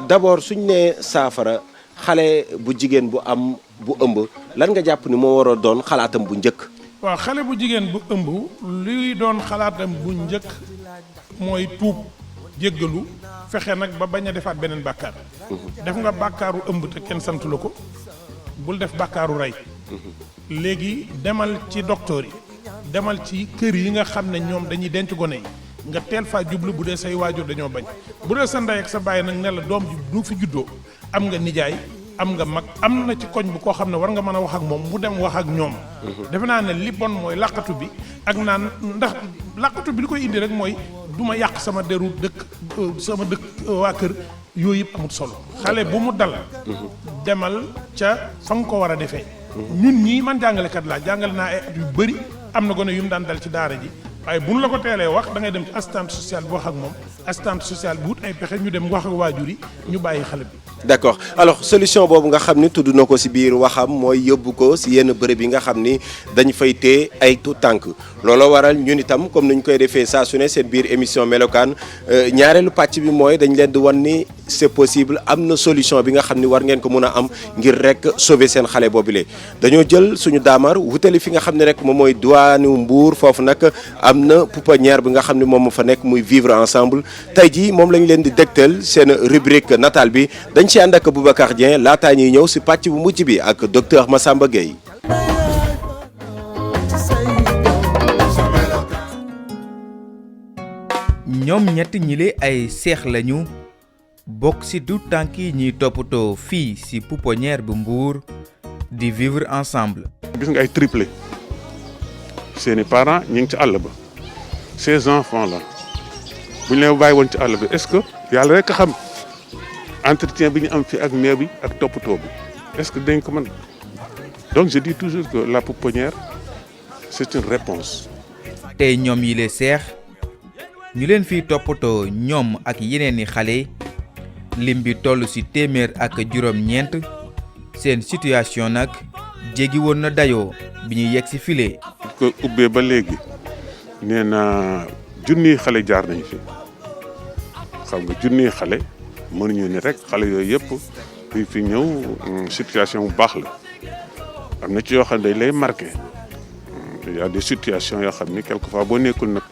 d'abord suñ nee saafara xale bu jigéen bu am bu ëmb lan nga jàpp ni moo war a doon xalaatam bu njëkk. waaw xale bu jigéen bu ëmb luy doon xalaatam bu njëkk mooy tuub jéggalu fexe nag ba bañ a defaat beneen bàkkaar. def nga bàkkaaru ëmb te kenn santu la ko bul def bàkkaaru rey. léegi demal ci docteur yi demal ci kër yi nga xam ne ñoom dañuy denc gone yi nga teel faa jublu bu dee say waajur dañoo bañ bu dee sa ndey ak sa baay nag ne la doom ji du fi juddoo am nga nijaay. am nga mag am na ci koñ bu koo xam ne war nga mën a wax ak moom mu dem wax ak ñoom. defe naa ne li bon mooy laqatu bi ak naan ndax laqatu bi li koy indi rek mooy du ma yàq sama deru dëkk sama dëkk waa kër yooyu yëpp amut solo. xale bu mu dal. demal ca fa nga ko war a defee. ñun ñii man jàngalekat laa jàngale naa ay at yu bëri am na gone yu mu daan dal ci daara ji. waaye bu nu la ko teelee wax da ngay dem ci assistante sociale bi wax ak moom assistante sociale bi wut ay pexe ñu dem wax ak waajur yi ñu bàyyi xale bi. d'accord alors solution boobu nga xam ni tudd na ko ci biir waxam mooy yóbbu ko ci yenn bërëb yi nga xam ni dañ fay téye ay tout tànk looloo waral ñun itam comme ni ñu koy defee saa su ne seen biir émission melokaan ñaareelu pàcc bi mooy dañ leen di wan ni c'est possible am na solution bi nga xam ni war ngeen ko mën a am ngir rek sauver seen xale boobule. dañoo jël suñu daamar wutali fi nga xam ne rek moom mooy diwaanu Mbour foofu nag am na pouponnière bi nga xam ne moom fa nekk muy vivre ensemble tey jii moom lañ leen di dégtal seen rubrique natal bi dañ ci ànd ak Boubacar Dieng laataa ñuy ñëw ci pàcc bu mujj bi ak docteur Massamba Gueye. ñoom ñett ñile ay seex lañu bokk ci du tànk yi ñuy toppatoo fii ci pouponnière bu Mbour di vivre ensemble. gis nga ay triplé seeni parents ñu ngi ci àll ba ces enfants là bu ñu leen bàyyi woon ci àll bi est-ce que yàlla rek a xam entretien bi ñu am fi ak mère bi ak toppatoo bi est-ce que dañ ko mën donc je dis toujours que la pouponnière c'est une réponse. tey ñoom yi le seex ñu leen fiy toppatoo ñoom ak yeneen i xale lim bi toll ci téeméer ak juróom-ñeent seen situation nag jéggi woon na dayoo bi ñuy yegg ci file. ko ubbee ba léegi nee na junniy xale jaar nañu fi xam nga junniy xale mënuñu ni rek xale yooyu yëpp bi fi ñëw situation bu baax la am na ci yoo xam ne day lay marqué il y a des situations yoo xam ni quelquefois boo nekkul nag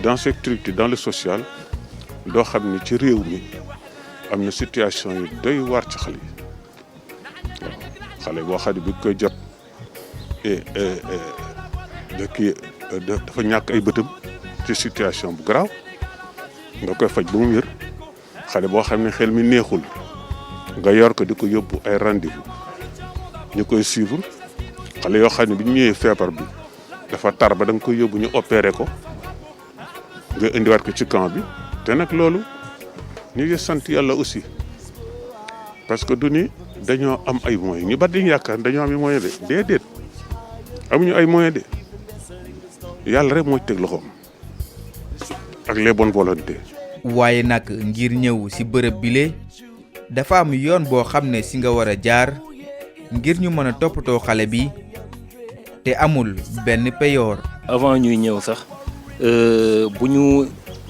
dans ces structures dans le social doo xam ni ci réew mi am na situation yu doy war ci xale yi waaw xale boo xam ne bi koy jot dafa ñàkk ay bëtam ci situation bu garaaw nga koy faj ba mu wér xale boo xam ne xel mi neexul nga yor ko di ko yóbbu ay rendez-vous ñu koy suivre xale yoo xam ne bi ñu ñëwee feebar bi dafa tar ba da nga koy yóbbu ñu opéré ko nga indiwaat ko ci camp bi te nag loolu ñu ngi sant yàlla aussi parce que du ni dañoo am ay moyens ñu bari dañu yaakaar dañoo am ay moyens de déedéet amuñu ay moyens de yàlla rek mooy teg loxoom ak les bonnes volontés. waaye nag ngir ñëw ci bërëb bile dafa am yoon boo xam ne ci nga war a jaar ngir ñu mën a toppatoo xale bi te amul benn payoor. avant ñuy ñëw sax bu ñu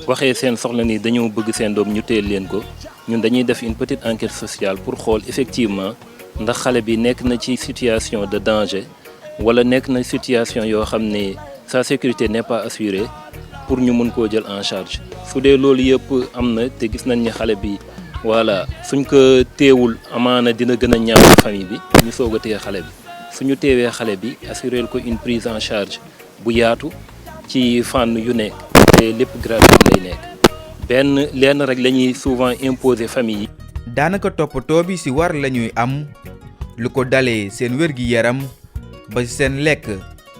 waxee seen soxla ni dañoo bëgg seen doom ñu teel leen ko ñun dañuy def une petite enquête sociale pour xool effectivement ndax xale bi nekk na ci situation de danger wala nekk na situation yoo xam ne sa sécurité n'est pas assurée pour ñu mën koo jël en charge su dee loolu yëpp am na te gis nañ ni xale bi voilà suñ ko teewul amaana dina gën a ñaaw famille bi ñu soog a téye xale bi suñu teewee xale bi assurer ko une prise en charge bu yaatu ci fànn yu nekk te lépp gratuit lay nekk benn lenn rek la ñuy souvent imposer famille yi. daanaka toppatoo bi ci war la ñuy am lu ko dalee seen wér-gi-yaram ba ci seen lekk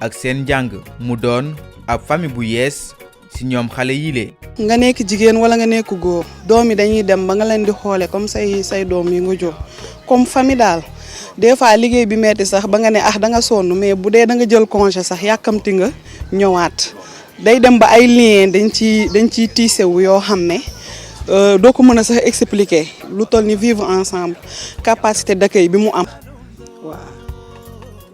ak seen njàng mu doon ab famille bu yees ci ñoom xale yile. nga nekk jigéen wala nga nekk góor doom yi dañuy dem ba nga leen di xoole comme say doom yi nga jur comme famille daal des fois liggéey bi metti sax ba nga ne da nga sonn mais bu dee da nga jël congé sax yàkkamti nga ñëwaat day dem ba ay lien dañ ciy tiisewu yoo xam ne doo ko mën a sax expliquer lu toll ni vivre ensemble capacité d'accueil bi mu am. waaw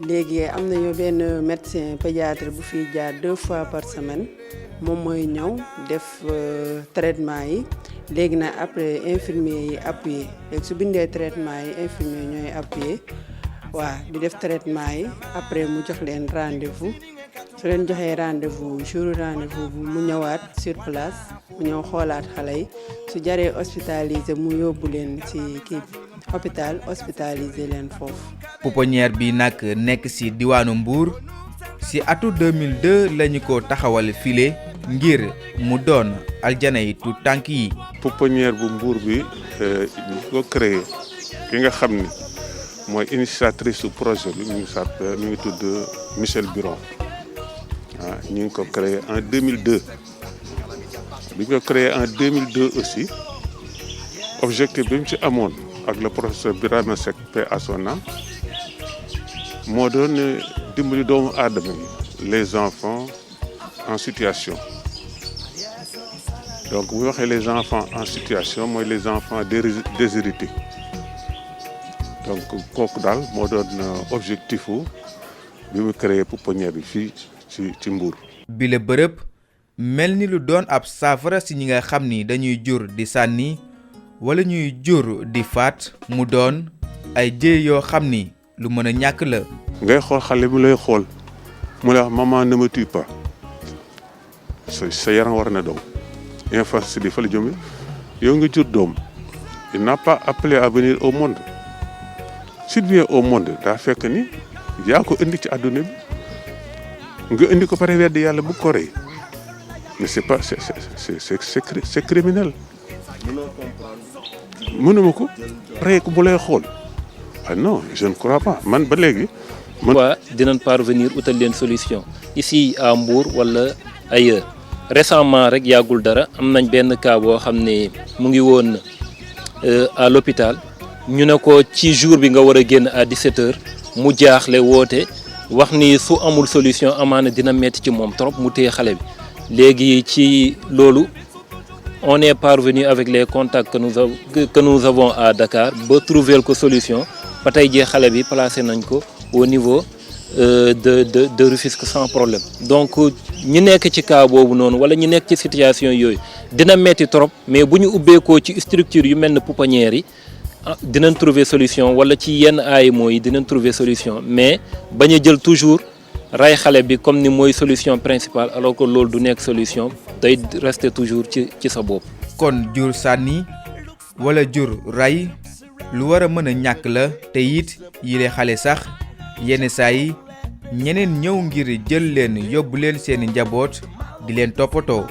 léegi am nañu benn médecin pédiatre bu fiy jaar 2 fois par semaine moom mooy ñëw def traitement yi léegi nag après infirmier yi appuyé léegi su bindee traitement yi infirmier ñooy appuyé waaw di def traitement yi après mu jox leen rendez-vous su leen joxee rendez-vous jour rendez-vous bu mu ñëwaat sur place mu ñëw xoolaat xale yi su jaree hospitalisé mu yóbbu leen ci kii bi hôpital hospitalisé leen foofu. pouponnière bi nag nekk ci diwaanu Mbour ci atu 2002 lañu ko taxawal file ngir mu doon aljana yi tout tànk yi. pouponnière bu Mbour bi ñu ko créé ki nga xam ni mooy initiatrice su projet bi mi ngi tudd Michel Biron ñu ngi ko créé en 2002 bi ñu ko créé en 2002 aussi objectif bi mu ci amoon ak le professeur Birame Seck paix à son âme moo doon dimbali doomu aadama yi les enfants en situation donc bu waxee les enfants en situation mooy les enfants déshérités donc kooku daal moo doon objectif bi mu créé pouponnière bi fii ci Mbour. bi la bërëb mel ni lu doon ab saafara si ñi nga xam ni dañuy jur di sànni wala ñuy jur di faat mu doon ay jéey yoo xam ni lu mën a ñàkk la. ngay xool xale bu lay xool mu la wax maman ne me tue pas sa yaram war na daw infanticide fa la jëme yow nga jur doom il n'a pas appelé à venir au monde s'il vient au monde daa fekk ni yaa ko indi ci àdduna bi nga indi ko pare weddi yàlla bu ko rey mais c'est pas c'est criminel. mënuma ko rey ko bu lay xool ah non je ne crois pas man ba léegi. waa dinañ parvenir utal leen solution ici à Mbour wala ailleurs récemment rek yàggul dara am nañ benn cas boo xam ne mu ngi woon à l'hôpital ñu ne ko ci jour bi nga war a génn à 17h mu jaaxle woote wax ni su amul solution amaana dina metti ci moom trop mu téye xale bi léegi ci loolu on est parvenu avec les contacts que nous avons à Dakar ba trouver ko solution ba tey jii xale bi placé nañ ko au niveau de Rufisque sans problème. Donc ñi nekk ci cas boobu noonu wala ñi nekk ci situation yooyu dina metti trop mais bu ñu ubbeekoo ci structure yu mel ne pouponnière yi dinañ trouver solution wala ci yenn AMO yi dinañ trouver solution mais bañ a jël toujours ray xale bi comme ni mooy solution principale alors que loolu du nekk solution day rester toujours ci sa bopp. kon jur sànni wala jur ray lu war a mën a ñàkk la te it yile xale sax yenn saa yi ñeneen ñëw ngir jël leen yóbbu leen seeni njaboot di leen toppatoo.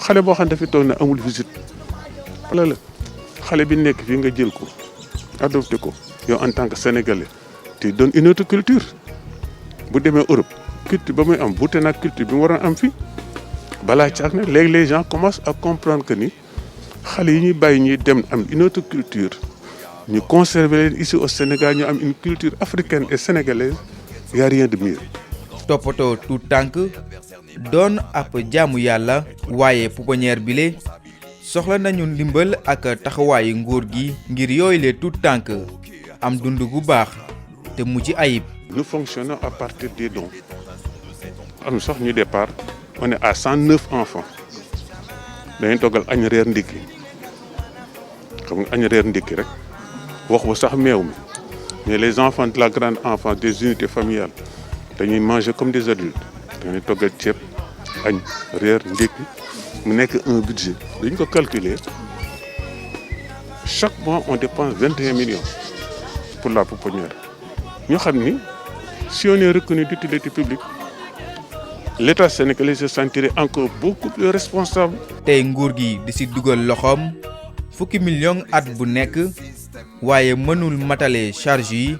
xale boo xam ne dafa toog ne amul visite wala la xale bi nekk fii nga jël ko adopté ko yow en tant que sénégalais te donne une autre culture bu demee Europe culture ba muy am buute nag culture bi mu waroon am fii balaa caag ne léegi les gens commencent à comprendre que ni xale yi ñuy bàyyi ñuy dem am une autre culture ñu conserver leen ici au Sénégal ñu am une culture africaine et sénégalaise y a rien de mieux. toppatoo tout tànk doon ab jaamu yàlla waaye pouponnière bile soxla nañu ndimbal ak taxawaayu nguur gi ngir yooyu le tout tànk am dund gu baax te mu ci ayib. Nous fonctionnons à partir des dons am sax ñu départ on est à 109 enfants dañuy toggal añ reer ndikki xam nga añ reer ndikki rek wax ba sax meew mi mais les enfants de la grande enfance des unités familiales dañuy manger comme des adultes dañuy toggal ceeb añ reer ndikki mu nekk un budget dañu ko calculer chaque mois on dépense 21 millions pour la pouponnière ñu xam ni si on est reconnu d'utilité publique l'État sénégalais se sentirait encore beaucoup plus responsable. tey nguur gi di si dugal loxoom fukki million at bu nekk waaye mënul matale charge yi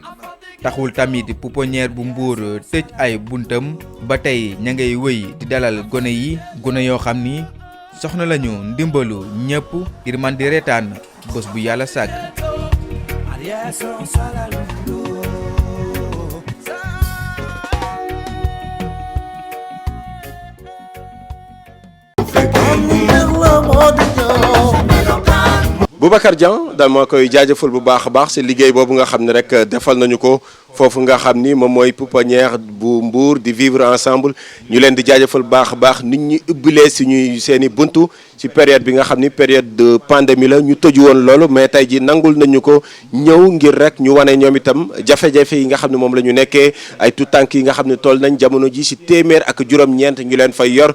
taxul tamit pouponnière bu Mbour tëj ay buntam ba tey ña ngay wëy di dalal gone yi gone yoo xam ni soxna lañu ndimbalu ñëpp ngir man di reetaan bés bu yàlla sàkk. Boubacar Dieng dama koy jaajëfal bu baax a baax si liggéey boobu nga xam ne rek defal nañu ko foofu nga xam ni moom mooy pouponnière bu Mbour di vivre ensemble ñu leen di jaajëfal bu baax a baax nit ñi ubbilee suñuy seen i buntu ci période bi nga xam ni période de pandémie la ñu tëju woon loolu mais tey ji nangul nañu ko ñëw ngir rek ñu wane ñoom itam jafe-jafe yi nga xam ne moom la ñu nekkee ay tout tànk yi nga xam ne toll nañ jamono ji si téeméer ak juróom-ñeent ñu leen fay yor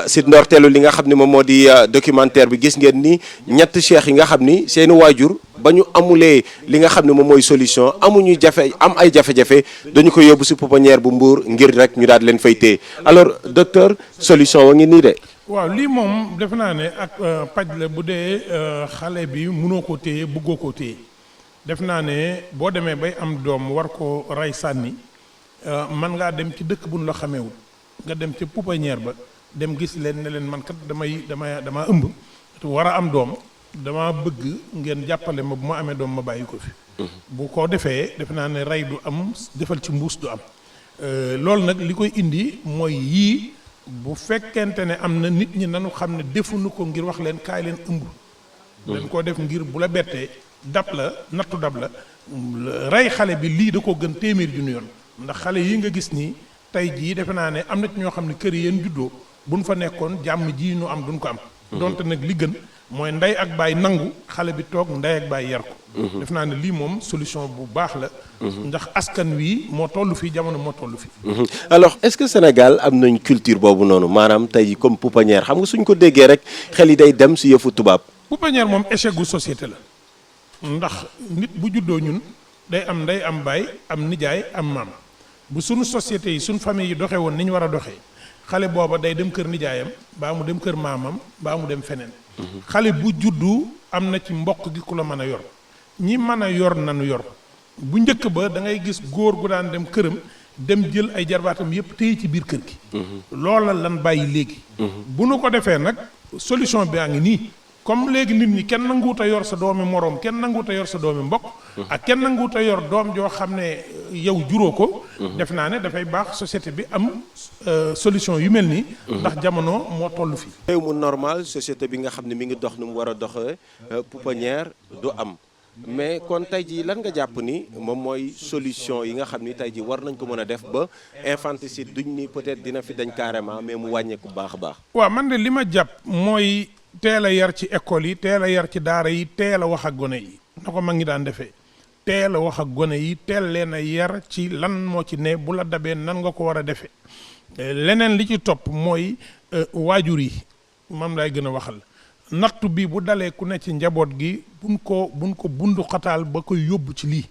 si ndorteelu li nga xam ne moom moo di documentaire bi gis ngeen ni ñett cheikh yi nga xam ni seeni waajur ba ñu amulee li nga xam ne moom mooy solution amuñu am ay jafe-jafe dañu ko yóbbu si pouponnière bu Mbour ngir rek ñu daal leen fay téye alors docteur solution wa ngi nii de. waaw lii moom defe naa ne ak paj la bu dee xale bi mënoo ko téye bëggoo ko téye def naa ne boo demee bay am doom war ko rey sànni man ngaa dem ci dëkk bu ñu la xameewul nga dem ci pouponnière ba dem gis leen ne leen man kat dama ëmb war a am doom dama bëgg ngeen jàppale ma bu ma amee doom ma bàyyi ko fi. bu ko defee defe naa ne rey du am defal ci mbuus du am loolu nag li koy indi mooy yii. bu fekkente ne am na nit ñi nanu xam ne defuñu ko ngir wax leen kaay leen ëmb dañ koo def ngir bu la bettee dab la nattu dab la rey xale bi lii da koo gën téeméer junni yoon ndax xale yi nga gis nii tey jii defe naa ne am na ci ñoo xam ne kër yéen juddoo buñ fa nekkoon jàmm ji ñu am duñ ko am. donte nag li gën mooy ndey ak baay nangu xale bi toog ndey ak baay yar ko. def naa ne lii moom solution bu baax la. ndax askan wi moo toll fii jamono moo toll fii. alors est-ce que Sénégal am nañ culture boobu noonu maanaam tey jii comme pouponnière xam nga suñ ko déggee rek xel yi day dem si yëfu tubaab. pouponnière moom échec gu société la ndax nit bu juddoo ñun day am ndey am baay am nijaay am maam bu suñu société yi suñu famille yi doxee woon ni ñu war a doxee xale booba day dem kër nijaayam baa mu dem kër maamam baa mu dem feneen. xale bu juddu am na ci mbokk gi ku la mën a yor ñi mën a yor nanu yor bu njëkk ba da ngay gis góor gu daan dem këram dem jël ay jarbaatam yépp téye ci biir kër gi. loola lan bàyyi léegi. bu nu ko defee nag solution bi a ngi nii comme léegi nit ñi kenn nanguut a yor sa doomi moroom kenn nanguut a yor sa doomi mbokk. ak kenn nanguut a yor doom joo xam ne yow juróo ko. def naa ne dafay baax société bi am solution yu mel nii. ndax jamono moo toll fii. réew mu normal société bi nga xam ne mi ngi dox nu mu war a doxee pouponnière du am mais kon tey jii lan nga jàpp ni moom mooy solution yi nga xam ni tey jii war nañ ko mën a def ba infanticide duñ ni peut-être dina fi dañ carrément mais mu wàññeeku baax a baax. waaw man de li ma jàpp mooy teel a yar ci école yi teel a yar ci daara yi teel a wax ak gone yi na ko mag ñi daan defee teel a wax ak gone yi teel leen a yar ci lan moo ci ne bu la dabee nan nga ko war a defee leneen li ci topp mooy waajur yi moom lay gën a waxal nattu bi bu dalee ku ne ci njaboot gi buñ ko bundu xataal ba koy yóbbu ci lii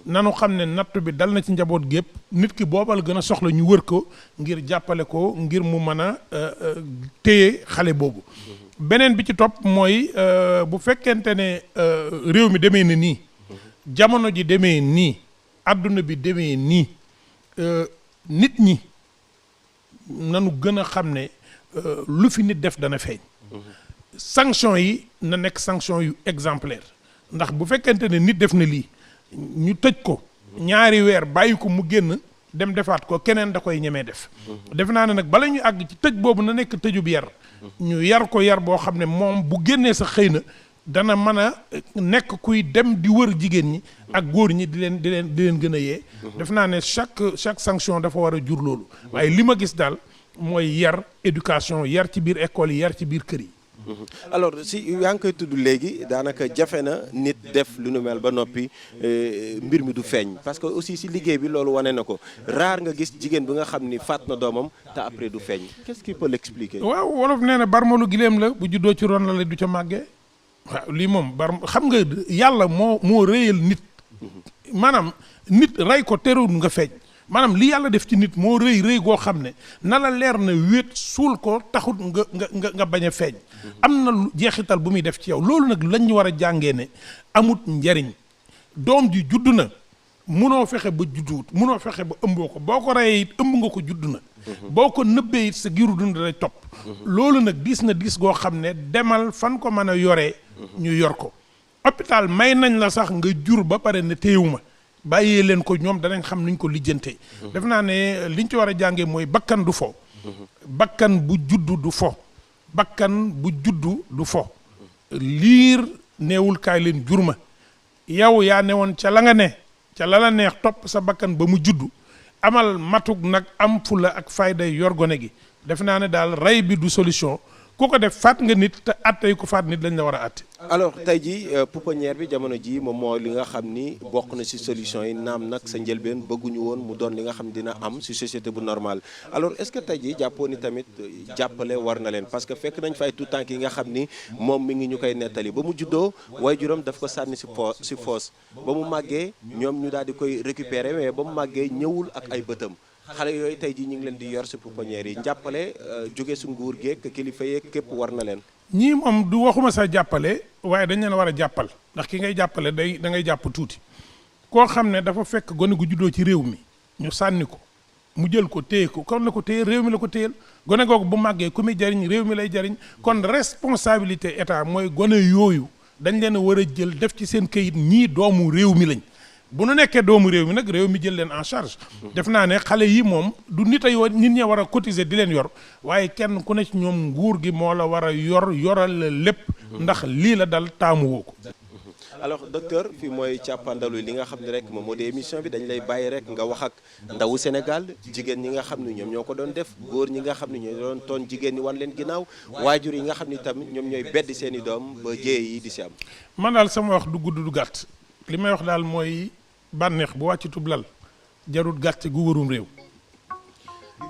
nanu xam ne nattu bi dal na ci njaboot gépp nit ki boobal gën a soxla ñu wër ko ngir jàppale ko ngir mu mën a téye xale boobu beneen bi ci topp mooy bu fekkente ne réew mi demee na nii jamono ji demee nii àdduna bi demee nii nit ñi nanu gën a xam ne lu fi nit def dana feeñ sanction yi na nekk sanction yu exemplaire ndax bu fekkente ne nit def na lii ñu tëj ko ñaari weer bàyyi ko mu génn dem defaat ko keneen da koy ñemee def def naa ne nag bala ñu àgg ci tëj boobu na nekk tëjub yar ñu yar ko yar boo xam ne moom bu génnee sax xëy na dana mën a nekk kuy dem di wër jigéen ñi ak góor ñi di leen gën a yee def naa ne chaque sanction dafa war a jur loolu waaye li ma gis daal mooy yar éducation yar ci biir école yi yar ci biir kër yi. alors si yaa ngi koy tudd léegi daanaka jafe na nit def lu nu mel ba noppi mbir mi du feeñ parce que aussi si liggéey bi loolu wane na ko rare nga gis jigéen bi nga xam ni faat na doomam te après du feeñ qu'est-ce qui peut l'expliquer. waaw wolof nee na barmalu gileem la bu juddoo ci ron la du ca màggee waaw lii moom xam nga yàlla moo rëyal nit maanaam nit rey ko terewul nga feeñ. maanaam li yàlla def ci nit moo rëy goo xam ne na la leer na wéet suul ko taxut nga bañ a feeñ am na jeexital bu muy def ci yow loolu nag lañ war a jàngee ne amut njariñ doom ji judd na munoo fexe ba judduwut munoo fexe ba ëmboo ko boo ko reyee it ëmb nga ko judd na boo ko nëbbee it sa giiru dund lay topp loolu nag diis na diis goo xam ne demal fan ko mën a yoree ñu yor ko hôpital may nañ la sax nga jur ba pare ne téyewuma bàyyee leen ko ñoom danañ xam nuñ ko lijjantee def naa ne liñ ci war a jàngee mooy bakkan du fo bakkan bu juddu du fo bakkan bu juddu du fo liir neewul kaay leen jur ma yow yaa newoon ca la nga ne ca la la neex topp sa bakkan ba mu juddu amal matug nag am fula ak fayday yor gone gi def naa ne daal rey bi du solution ku ko def faat nga nit te attey ku faat nit lañ la war a atte alors tey ji pouponnière bi jamono ji moom moo li nga xam ni bokk na ci solution yi naam nag sa njëlbeen bëgguñu woon mu doon li nga xam dina am ci société bu normal alors est-ce que tey ji jàppoo ni tamit jàppale war na leen parce que fekk nañ fay tout temps yi nga xam ni moom mi ngi ñu koy nettali ba mu juddoo waajuram daf ko sànni ci foos ba mu màggee ñoom ñu daal di koy récupérer mais ba mu màggee ñëwul ak ay bëtam xale yooyu tey jii ñu ngi leen di yor ci pouponnière yi jàppale jóge su nguur geek kilifa yeeg képp war na leen. ñii moom du waxuma sa jàppale waaye dañ leen war a jàppal ndax ki ngay jàppale da ngay jàpp tuuti koo xam ne dafa fekk gone gu juddoo ci réew mi ñu sànni ko mu jël ko téye ko kon la ko téye réew mi la ko téyel gone googu bu màggee ku muy jariñ réew mi lay jariñ kon responsabilité état mooy gone yooyu dañ leen a war a jël def ci seen këyit ñii doomu réew mi lañ bu nu nekkee doomu réew mi nag réew mi jël leen en charge def naa ne xale yi moom du nit a yoo nit ña war a cotiser di leen yor waaye kenn ku ne ci ñoom nguur gi moo la war a yoral la lépp ndax lii la dal taamu woo ko. alors docteur fii mooy càppandalu li nga xam ne rek moom moo di émission bi dañ lay bàyyi rek nga wax ak ndawu Sénégal jigéen ñi nga xam ne ñoom ñoo ko doon def góor ñi nga xam ne ñoo doon toon jigéen ñi wan leen ginnaaw waajur yi nga xam ne tamit ñoom ñooy beddi seen i doom ba jéye yi di si am. man daal sama wax du gudd du gàtt li may wax daal mooy bànneex bu wàcc tublal jarut gàcce gu wërum réew.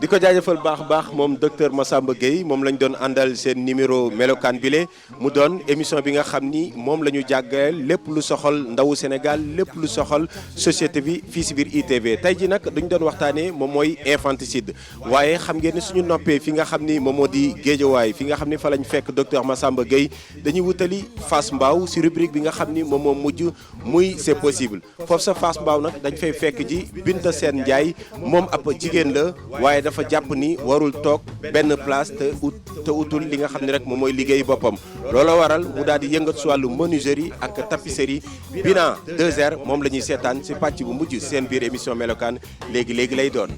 di ko jaajëfal baax moom docteur Massamba Gueye moom lañ doon àndal seen numéro melokaan bile mu doon émission bi nga xam ni moom la ñu jàggaleel lépp lu soxal ndawu Sénégal lépp lu soxal société bi fii si biir ITV tey ji nag dañu doon waxtaanee moom mooy infanticide waaye xam ngeen ni suñu noppee fi nga xam ni moom moo di Géejawaay fi nga xam ni fa lañ fekk docteur Massamba Gueye dañuy wutali Fass Mbao si rubrique bi nga xam ni moom moo mujj muy c'est possible foofu sa Fass Mbao nag dañ fay fekk ji Binta Sène Ndiaye moom ab jigéen la waaye dafa jàpp ni warul toog benn place te utul li nga xam ne rek moom mooy liggéey boppam looloo waral mu daal di yëngat si wàllu menuiserie ak tapisserie Bina 2R moom la ñuy seetaan si pàcc bu mujj seen biir émission melokaan léegi lay doon.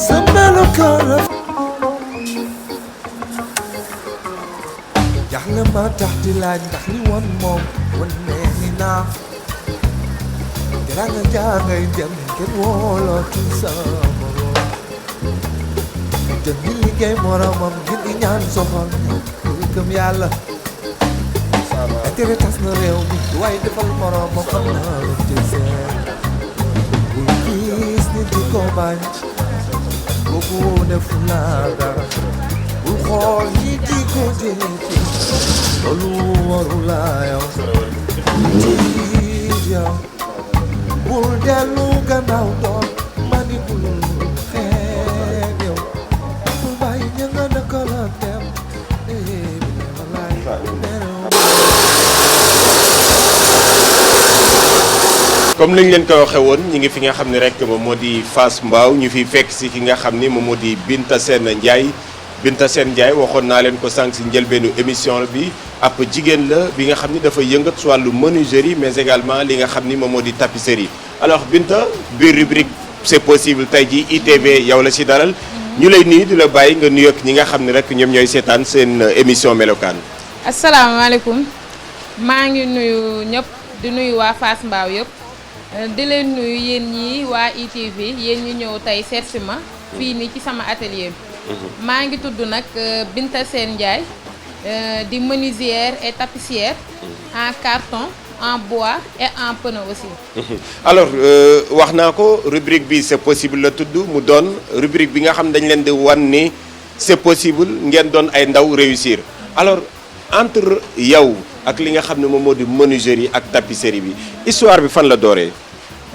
sa melokaan jaxle ma tax di laaj ndax li woon moom wan nee ni naa dara nga jaar ngay dem kenn woolootu sa te ni liggéey moromam ngir di ñaan soxal ngir gëm yàlla tere tas na réew mi waaye defal moromam xam naa lu ci seet bul gis nit di ko bañ kooku defu la dara bul xool nit di ko jéeti loolu waru la yow tiit yow bul dellu gannaaw doon mani bul comme niñ leen ko waxee woon ñi ngi fi nga xam ne rek moom moo di Fass Mbao ñu fi fekk si ki nga xam ni moom moo di Binta Sène Ndiaye Binta Sène Ndiaye waxoon naa leen ko sànq si njëlbeenu émission bi ab jigéen la bi nga xam ni dafa yëngat si wàllu menuiserie mais également li nga xam ni moom moo di tapisserie alors Binta biir rubrique c'est possible tey ji ITV yow la si dalal ñu lay nuyu di la bàyyi nga nuyu ak ñi nga xam ne rek ñoom ñooy seetaan seen émission melokaan. asalaamaaleykum maa ngi nuyu ñëpp di nuyu waa Fass Mbao yëpp di leen nuyu yéen ñii waa ITV yéen ñu ñëw tey seet si ma fii nii ci sama atelier bi. maa ngi tudd nag Binta Sène Ndiaye di menuisière et tapissière en carton en bois et en pneu aussi. alors wax naa ko rubrique bi c'est possible la tudd mu doon rubrique bi nga xam dañ leen di wan ni c'est possible ngeen doon ay ndaw réussir alors entre yow ak li nga xam ne moom moo di menuiserie ak tapisserie bi histoire bi fan la dooree.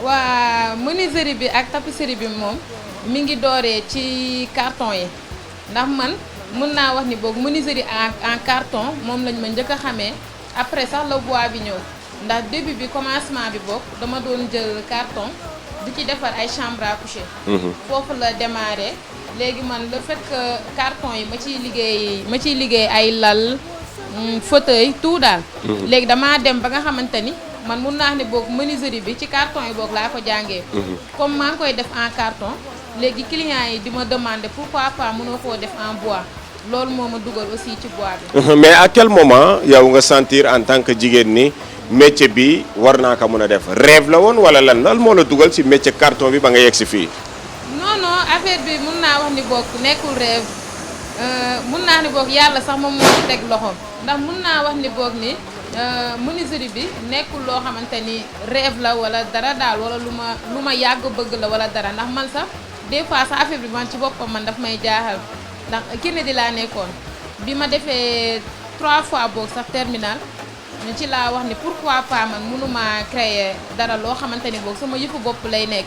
waa menuiserie bi ak tapisserie bi moom mi ngi dooree ci carton yi ndax man mën naa wax ni boog menuiserie en carton moom lañ ma njëkk a xamee après sax la bois bi ñëw ndax début bi commencement bi boog dama doon jël carton di ci defar ay chambre à coucher. foofu la démarré léegi man le fait que carton yi ma ciy liggéey ay lal fauteuil tout daal. léegi damaa dem ba nga xamante ni man mun naa ne boog menuiserie bi ci carton yi boog laa ko jàngee. comme maa ngi koy def en carton léegi clients yi di ma demander pourquoi pas mënoo koo def en bois loolu moo ma dugal aussi ci bois bi. mais à quel moment yow nga sentir en tant que jigéen ni métier bi war naa ko mën a def rêve la woon wala lan moo la dugal ci métier carton bi ba nga yegg si fii. non affaire bi mun naa wax ni boog nekkul rêve mun naa ni boog yàlla sax moom moo ci teg loxoom ndax mun naa wax ni boog ni menuiserie bi nekkul loo xamante ni rêve la wala dara daal wala lu ma yàgg bëgg la wala dara ndax man sax des fois sax affaire bi man ci boppam man daf may jaaxal ndax Kennedy laa nekkoon bi ma defee 3 fois boog sax terminal ci laa wax ni pourquoi pas man mënuma créer dara loo xamante ni boog sama yëfu bopp lay nekk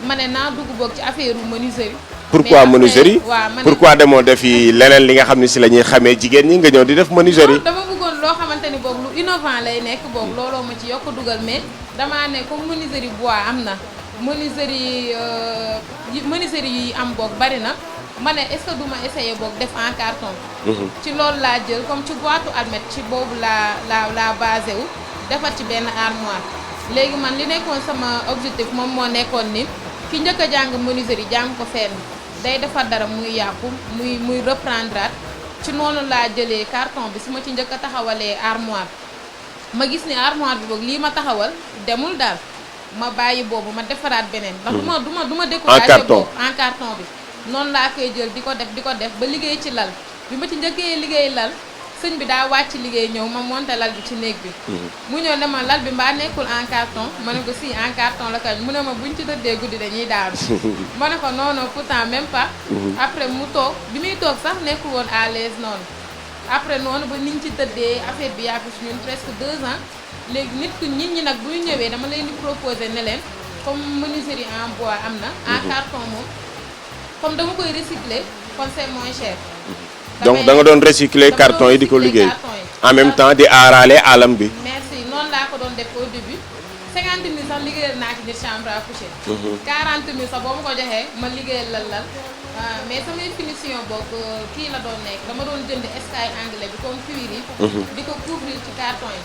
ma ne naa dugg boog ci affaire menuiserie. pourquoi menuiserie pourquoi demoo defi leneen li nga xam ne si la ñuy xamee jigéen ñi nga ñëw di def menuiserie. dama bëggoon loo xamante ni boog lu innovant lay nekk boog looloo ma ci yokk dugal mais damaa ne comme menuiserie bois am na menuiserie yi am boog bari na ma ne est-ce que duma essayer boog def en carton. ci loolu laa jël comme ci boîte almet ci boobu laa basé wu defar ci benn armoire léegi man li nekkoon sama objectif moom moo nekkoon ni ki njëkk a jàng menuiserie jàng ko fenn day defar dara muy yàqu muy reprendre ci noonu laa jëlee carton bi su ma ci njëkk a taxawalee armoire ma gis ni armoire bi boog lii ma taxawal demul daal ma bàyyi boobu ma defaraat beneen ndax du ma découragé boobu en carton bi noonu laa koy jël di ko def ba liggéey ci lal bi ma ci njëkkee liggéey lal sëñ bi daa wàcc liggéey ñëw ma monté lal bi ci néeg bi mu ñëw ne ma lal bi mbaa nekkul en carton ma ne ko si en carton la kañ mu ne ma buñ ci tëddee guddi dañuy daanu ma ne ko non non pourtant même pas après mu toog bi muy toog sax nekkul woon à l'aise noonu après noonu ba niñ ci tëddee affaire bi yàgg si ñun presque 2 ans léegi nit ñi nag bu ñu ñëwee dama leen di proposer ne leen comme menuiserie en bois am na en carton moom comme dama koy recycler kon c'est moins cher. donc da nga doon recycler carton yi di ko liggéey en même temps di aaraale alam bi. merci noonu laa ko doon def au début 50 000 sax liggéeyal naa ci nit chambre à coucher. 40 000 sax boo ma ko joxee ma liggéeyal lal mais samay finition boobu kii la doon nekk dama doon jënd eskay anglais bi comme cuir yi. di ko couvrir ci carton yi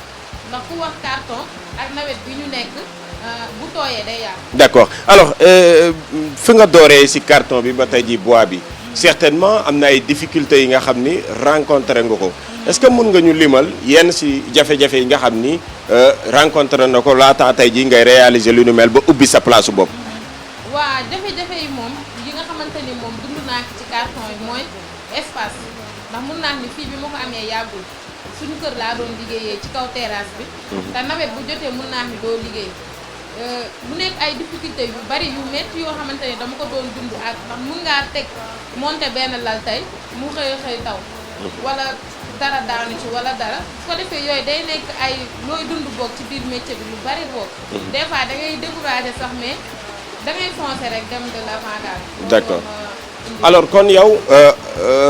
ndax ku wax carton ak nawet bi ñu nekk bu tooyee day yàqu. d'accord alors fi nga dooree ci carton bi ba tey ji bois bi. certainement am na ay difficultés yi nga xam ni rencontré nga ko est-ce que mën nga ñu limal yenn ci jafe-jafe yi nga xam ni rencontré na ko laata tey jii ngay réaliser lu nu mel ba ubbi sa place bopp. waa jafe-jafe yi moom yi nga xamante ni moom dund naa ko ci carton yi mooy espace ndax mun naa ni fii bi ma ko amee yàggul suñu kër laa doon liggéeyee ci kaw terrasse bi. te nawet bu jotee mun naa ni doo liggéey. mu nekk ay difficulté yu bari yu métti yoo xamante ne dama ko doon dund ak ndax mun ngaa teg monter benn lal tey mu xëy taw wala dara daanu ci wala dara su ko defee yooyu day nekk ay looy dund boog ci biir métier bi lu bari boog des fois da ngay décourager sax mais da ngay foncer rek dem de l'avant daal. d'accord alors kon yow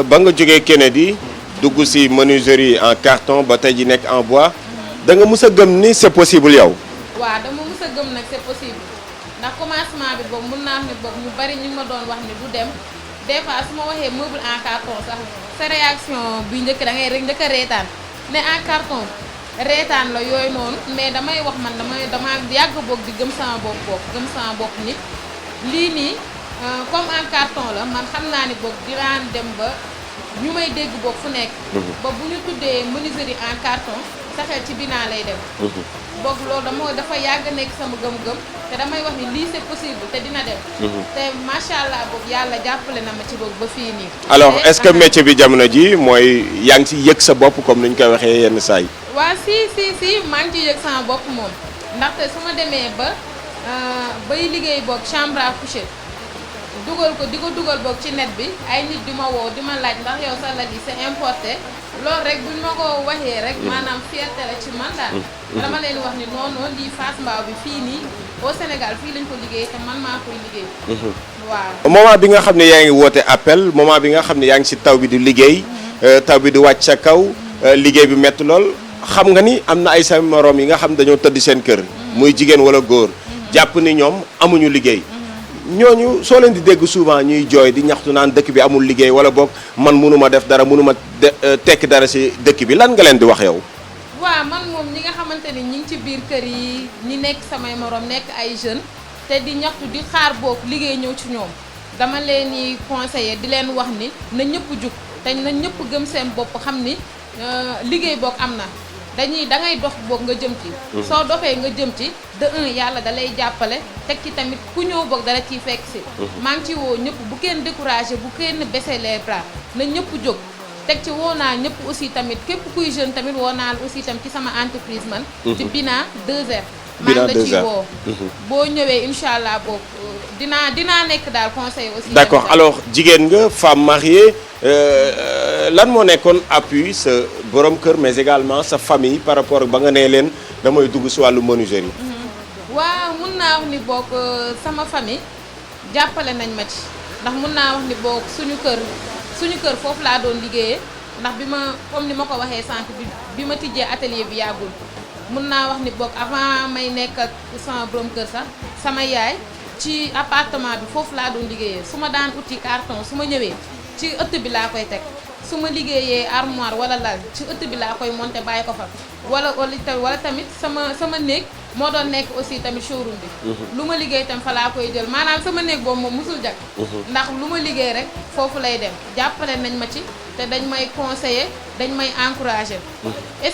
ba nga jógee Kennedy dugg ci menuiserie en carton ba tey ji nekk en bois da nga mës a gëm ni c'est possible yow. waaw dama mës a gëm nag c'est possible ndax commencement bi boobu mun naa wax ne boobu ñu bari ñu ngi ma doon wax ni du dem des fois su ma waxee meuble en carton sax sa réaction bi njëkk da ngay rek njëkk a reetaan ne en carton reetaan la yooyu noonu mais damay wax man dama yàgg boog di gëm sama bopp ni lii nii comme en carton la man xam naa ni boog dinaa dem ba ñu may dégg boog fu nekk ba bu ñu tuddee menuiserie en carton sa xel ci binaa lay dem boog loolu dafa yàgg nekk sama gëm-gëm te damay wax ni lii c'est possible te dina dem te macha allah boog yàlla jàppale na ma ci boog ba fii nii. alors est-ce que métier bi jamono ji mooy yaa ngi ci yëg sa bopp comme ni ñu koy waxee yenn saa yi. waa si maa ngi ciy yëg sama bopp moom ndaxte su ma demee ba bay liggéey boog chambre à coucher dugal ko di ko dugal boog ci net bi ay nit di ma woo di ma laaj ndax yow sa lal yi c'est importé loolu rek buñ ma ko waxee rek maanaam fierté la ci man daal dama leen wax ni non lii Fass Mbao bi fii nii au Sénégal fii lañ ko liggéey te man maa koy liggéey. waaw moment bi nga xam ne yaa ngi woote appel moment bi nga xam ne yaa ngi ci taw bi di liggéey taw bi di wàcc sa kaw liggéey bi métti lool xam nga ni am na ay sa morom yi nga xam dañoo tëdd seen kër muy jigéen wala góor jàpp ni ñoom amuñu liggéey ñooñu soo leen di dégg souvent ñuy jooy di ñaxtu naan dëkk bi amul liggéey wala boog man mënuma def dara mënuma tekki dara ci dëkk bi lan nga leen di wax yow. waaw man moom ñi nga xamante ni ñi ngi ci biir kër yi ñi nekk samay morom nekk ay jeunes te di ñaxtu di xaar boog liggéey ñëw ci ñoom dama leen di conseiller di leen wax ni na ñëpp jug te na ñëpp gëm seen bopp xam ni liggéey boog am na da ngay dox boog nga jëm ci. soo doxee nga jëm ci de un yàlla da lay jàppale teg ci tamit ku ñëw boog dala ciy fekk si. maa ngi ci woo ñëpp bu kenn découragé bu kenn baisser les bras na ñëpp jóg. teg ci woo naa ñëpp aussi tamit képp kuy jeune tamit woo naa aussi tam ci sama entreprise man. ci Bina 2R. maa ngi la ciy woo. boo ñëwee incha allah boobu dinaa nekk daal conseil aussi. d'accord alors jigéen nga femme mariée lan moo nekkoon appui sa borom kër mais également sa famille par rapport ba nga nee leen damay dugg si wàllu menuiserie. waaw mun naa wax ni boog sama famille jàppale nañ ma ci ndax mun naa wax ni boog suñu kër foofu laa doon liggéeyee ndax bi ma comme ni ma ko waxee sànq bi ma tijjee atelier bi yàggul mun naa wax ni boog avant may nekk ak sama borom kër sax sama yaay ci appartement bi foofu laa doon liggéeyee su ma daan uti carton su ma ñëwee ci ëtt bi laa koy teg su ma liggéeyee armoire wala lal ci ëtt bi laa koy monter bàyyi ko fa wala tamit sama néeg moo doon nekk aussi tamit showroom bi lu ma liggéey tam fa laa koy jël maanaam sama néeg boobu moom musul jag ndax lu ma liggéey rek foofu lay dem jàppale nañ ma ci te dañ may conseiller dañ may encourager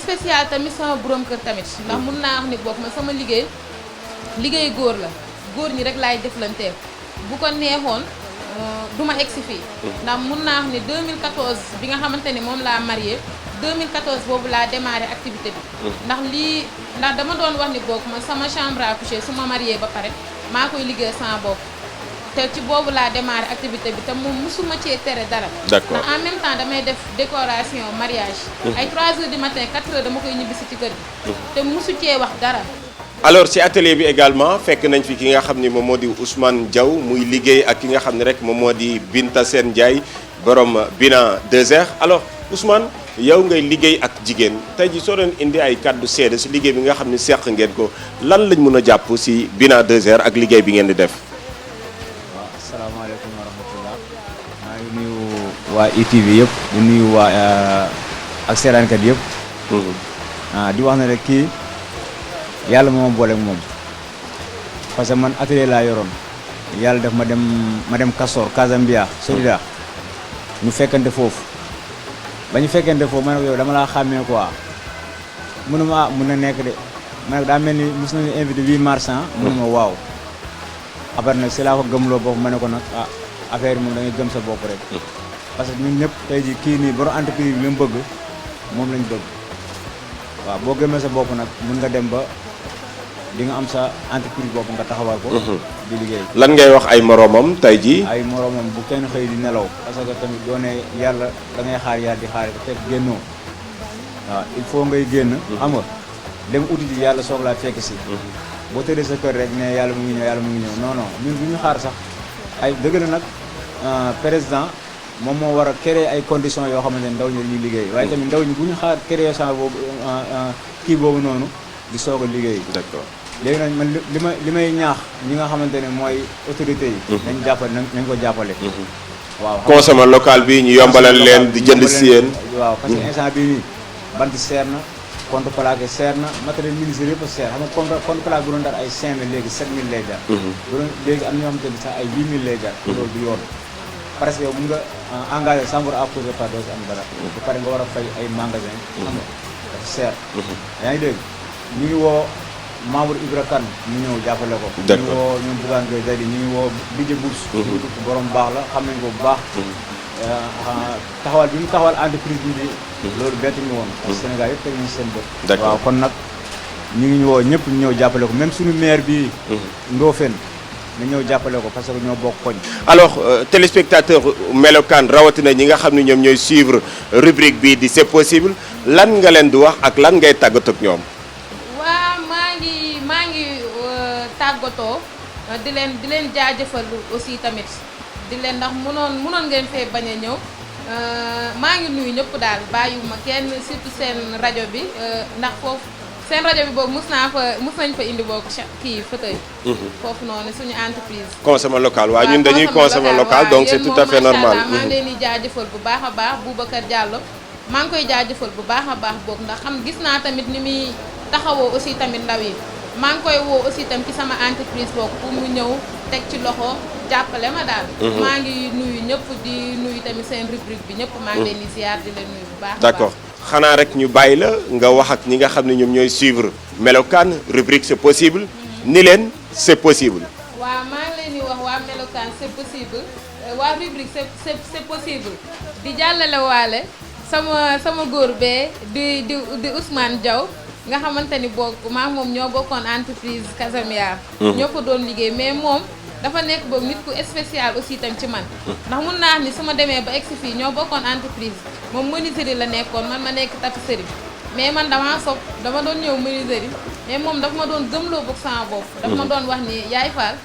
spécial tamit sama borom kër tamit ndax mun naa wax ni bokk ma sama liggéey góor la góor ñi rek laay jëflanteel bu ko neexoon du ma egsi fii ndax mun naa wax ni 2014 bi nga xamante ni moom laa marié 2014 boobu laa démarré activité bi ndax dama doon wax ni bokk ma sama chambre à coucher su ma marié ba pare maa koy liggéey sama bopp te ci boobu laa démarré activité bi te moom musuma cee tere dara d'accord ndax en même temps damay def décoration mariage ay 3 heures du matin 4 heures dama koy ñibbisi ci kër gi te musu cee wax dara. alors ci atelier bi également fekk nañ fi ki nga xam ni moom moo di Ousmane Diaw muy liggéey ak ki nga xam ne rek moom moo di Binta Sène Ndiaye borom Bina 2R alors Ousmane yow ngay liggéey ak jigéen tey ji soo doon indi ay kàddu seede si liggéey bi nga xam ne seq ngeen ko lan lañ mën a jàpp si Bina 2R ak liggéey bi ngeen di def. waaw asalaamaaleykum wa rahmatullah maa ngi nuyu waa ITV yëpp di nuyu waa ak seetaankat yëpp. di wax ne rek kii. yàlla moo ma boole ak moom parce que man atelier laa yoroon yàlla def ma dem Castor Casambia Solida ñu fekkante foofu ba ñu fekkante foofu ma ne ko yow dama laa xàmmee quoi mënuma mun na nekk de ma ne ko daa mel ni mos nañu invité 8 mars mënuma waaw après nag si laa ko gëmloo bopp ma ne ko nag affaire yi moom da ngay gëm sa bopp rek parce que ñun ñëpp tey ji kii nii borom entreprise bi li mu bëgg moom lañ bëgg waaw boo gëmee sa bopp nag mun nga dem ba di nga am sa entreprise bopp nga taxawal ko. di liggéey. lan ngay wax ay moromam tey jii. ay moromam bu kenn xëy di nelaw parce que tamit doo ne yàlla da ngay xaar yàlla di xaar fekk génnoo waaw il faut ngay génn. xam nga dem uti ji yàlla soog laa fekk si. boo tëddee sa kër rek ne yàlla mu ngi ñëw yàlla mu ngi ñëw non non ñun bu ñu xaar sax ay dëgg la nag président moom moo war a créer ay conditions yoo xamante ne ndaw ñi dañuy liggéey waaye tamit ndaw ñi bu ñu xaar création boobu kii boobu noonu di soog a liggéey. d'accord. léegi nag man li may ñaax ñi nga xamante ne mooy autorités yi. nañ jàppale nañ ko jàppale. waaw consommation local bi ñu yombalal leen di jënd si yéen. waaw parce que instant bii nii bant seer na contreplaqué seer na matériel menuiserie yëpp a seer xam nga contreplaqué bu doon dar ay 5000 léegi 7000 lay jar. bu doon léegi am na ñoo xamante ne sax ay 8000 lay jar. loolu du yoon parce que yow mun nga engagé chambre à coucher par doo si am dara. ba pare nga war a fay ay magasin. xam nga dafa seer. yaa ngi dégg ñu ngi woo. membre Ibra Kane ñu ñëw jàppale ko. d'accord ñu ngi woo ñoom Bougane Gueye Dany ñu ngi woo Didier Bourse. borom baax la xam nañ ko bu baax. taxawal bi mu taxawal entreprise bi di. loolu bett ñu woon. parce que Sénégal yëpp teg nañ seen bët. d'accord waaw kon nag ñu ngi woo ñëpp ñu ñëw jàppale ko même suñu maire bii. Ndofène na ñëw jàppale ko parce que ñoo bokk koñ. alors téléspectateur Melokaan rawatina ñi nga xam ne ñoom ñooy suivre rubrique bii di c'est possible lan nga leen di wax ak lan ngay tàggatoo ak ñoom. maa ngi tàggatoo di leen jaajëfal aussi tamit di leen ndax mënoon ngeen fee bañ a ñëw maa ngi nuyu ñëpp daal bàyyiwuma kenn surtout seen rajo bi ndax foofu seen rajo bi boobu mus nañ fa indi boobu kii fauteuil foofu noonu suñu entreprise consommer local waaw ñun dañuy consommer local donc c'est tout à fait normal maa ngi leen di jaajëfal bu baax a baax Boubacar Diallo maa ngi koy jaajëfal bu baax a baax boobu ndax xam gis naa tamit ni muy taxawoo aussi tamit ndaw yi maa ngi koy woo aussi tam ci sama entreprise boobu pour mu ñëw teg ci loxo jàppale ma daal. maa ngi nuyu ñëpp di nuyu tamit seen rubrique bi ñëpp maa ngi leen di ziar di leen nuyu bu baax. d'accord xanaa rek ñu bàyyi la nga wax ak ñi nga xam ne ñoom ñooy suivre Melokaan rubrique c'est possible ni leen c'est possible. waaw maa ngi leen di wax waa Melokaan c'est possible waa rubrique c'est possible di jàllale waale sama góor bee di Ousmane Diaw. nga xamante ni boog maa moom ñoo bokkoon entreprise Casamia. ñoo fa doon liggéey mais moom dafa nekk boog nit ku spécial aussi tam ci man. ndax mun naa ni su ma demee ba egsi fii ñoo bokkoon entreprise moom menuiserie la nekkoon man ma nekk tapisserie mais man dama doon ñëw menuiserie mais moom dafa ma doon gëmloo boog sama bopp. dafa ma doon wax ni yaay Fall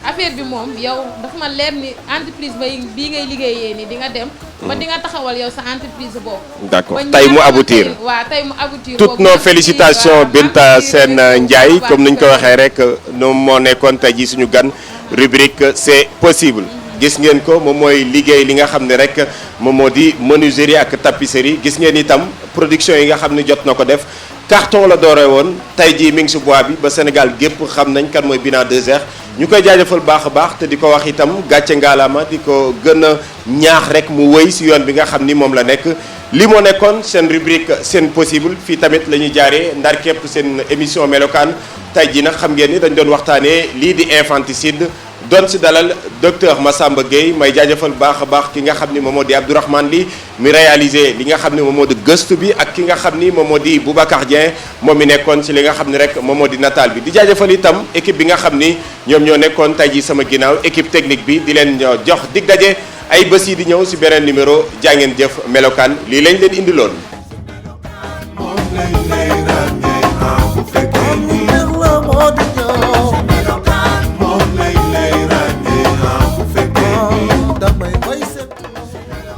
affaire bi moom yow dafa ma leer ni entreprise bii ngay liggéeyee ni di nga dem. ba di nga taxawal yow sa entreprise boobu. d'accord tey mu aboutir. waaw tey mu aboutir. toutes nos félicitations Binta Sène Ndiaye comme ni ñu ko waxee rek moom moo nekkoon tey jii suñu gan rubrique c'est possible. gis ngeen ko moom mooy liggéey li nga xam ne rek moom moo di menuiserie ak tapisserie gis ngeen itam production yi nga xam ne jot na ko def carton la dooree woon tey jii mi ngi si bois bi ba Sénégal gépp xam nañ kan mooy Bina 2R ñu koy jaajëfal baax a baax te di ko wax itam gàcce ngaalaama di ko gën a ñaax rek mu wëy si yoon bi nga xam ni moom la nekk li moo nekkoon seen rubrique seen possible fii tamit la ñuy jaaree ndar képp seen émission melokaan tey jii nag xam ngeen ni dañ doon waxtaanee lii di infanticide doon si dalal docteur Massamba Gueye may jaajëfal baax a baax ki nga xam ni moom moo di Abdourahmane Ly mi réalisé li nga xam ni moom moo di gëstu bi ak ki nga xam ni moom moo di Boubacar Dieng moom mi nekkoon si li nga xam ni rek moom moo di nataal bi di jaajëfal itam équipe bi nga xam ni ñoom ñoo nekkoon tey jii sama ginnaaw équipe technique bi di leen jox dig daje ay bés yi di ñëw si beneen numéro jaa ngeen jëf melokaan lii lañ leen indiloon.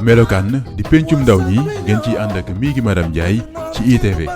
melokaan di pencum ndaw ñi ngeen ciy ànd ak Migi Maram Ndiaye ci ITV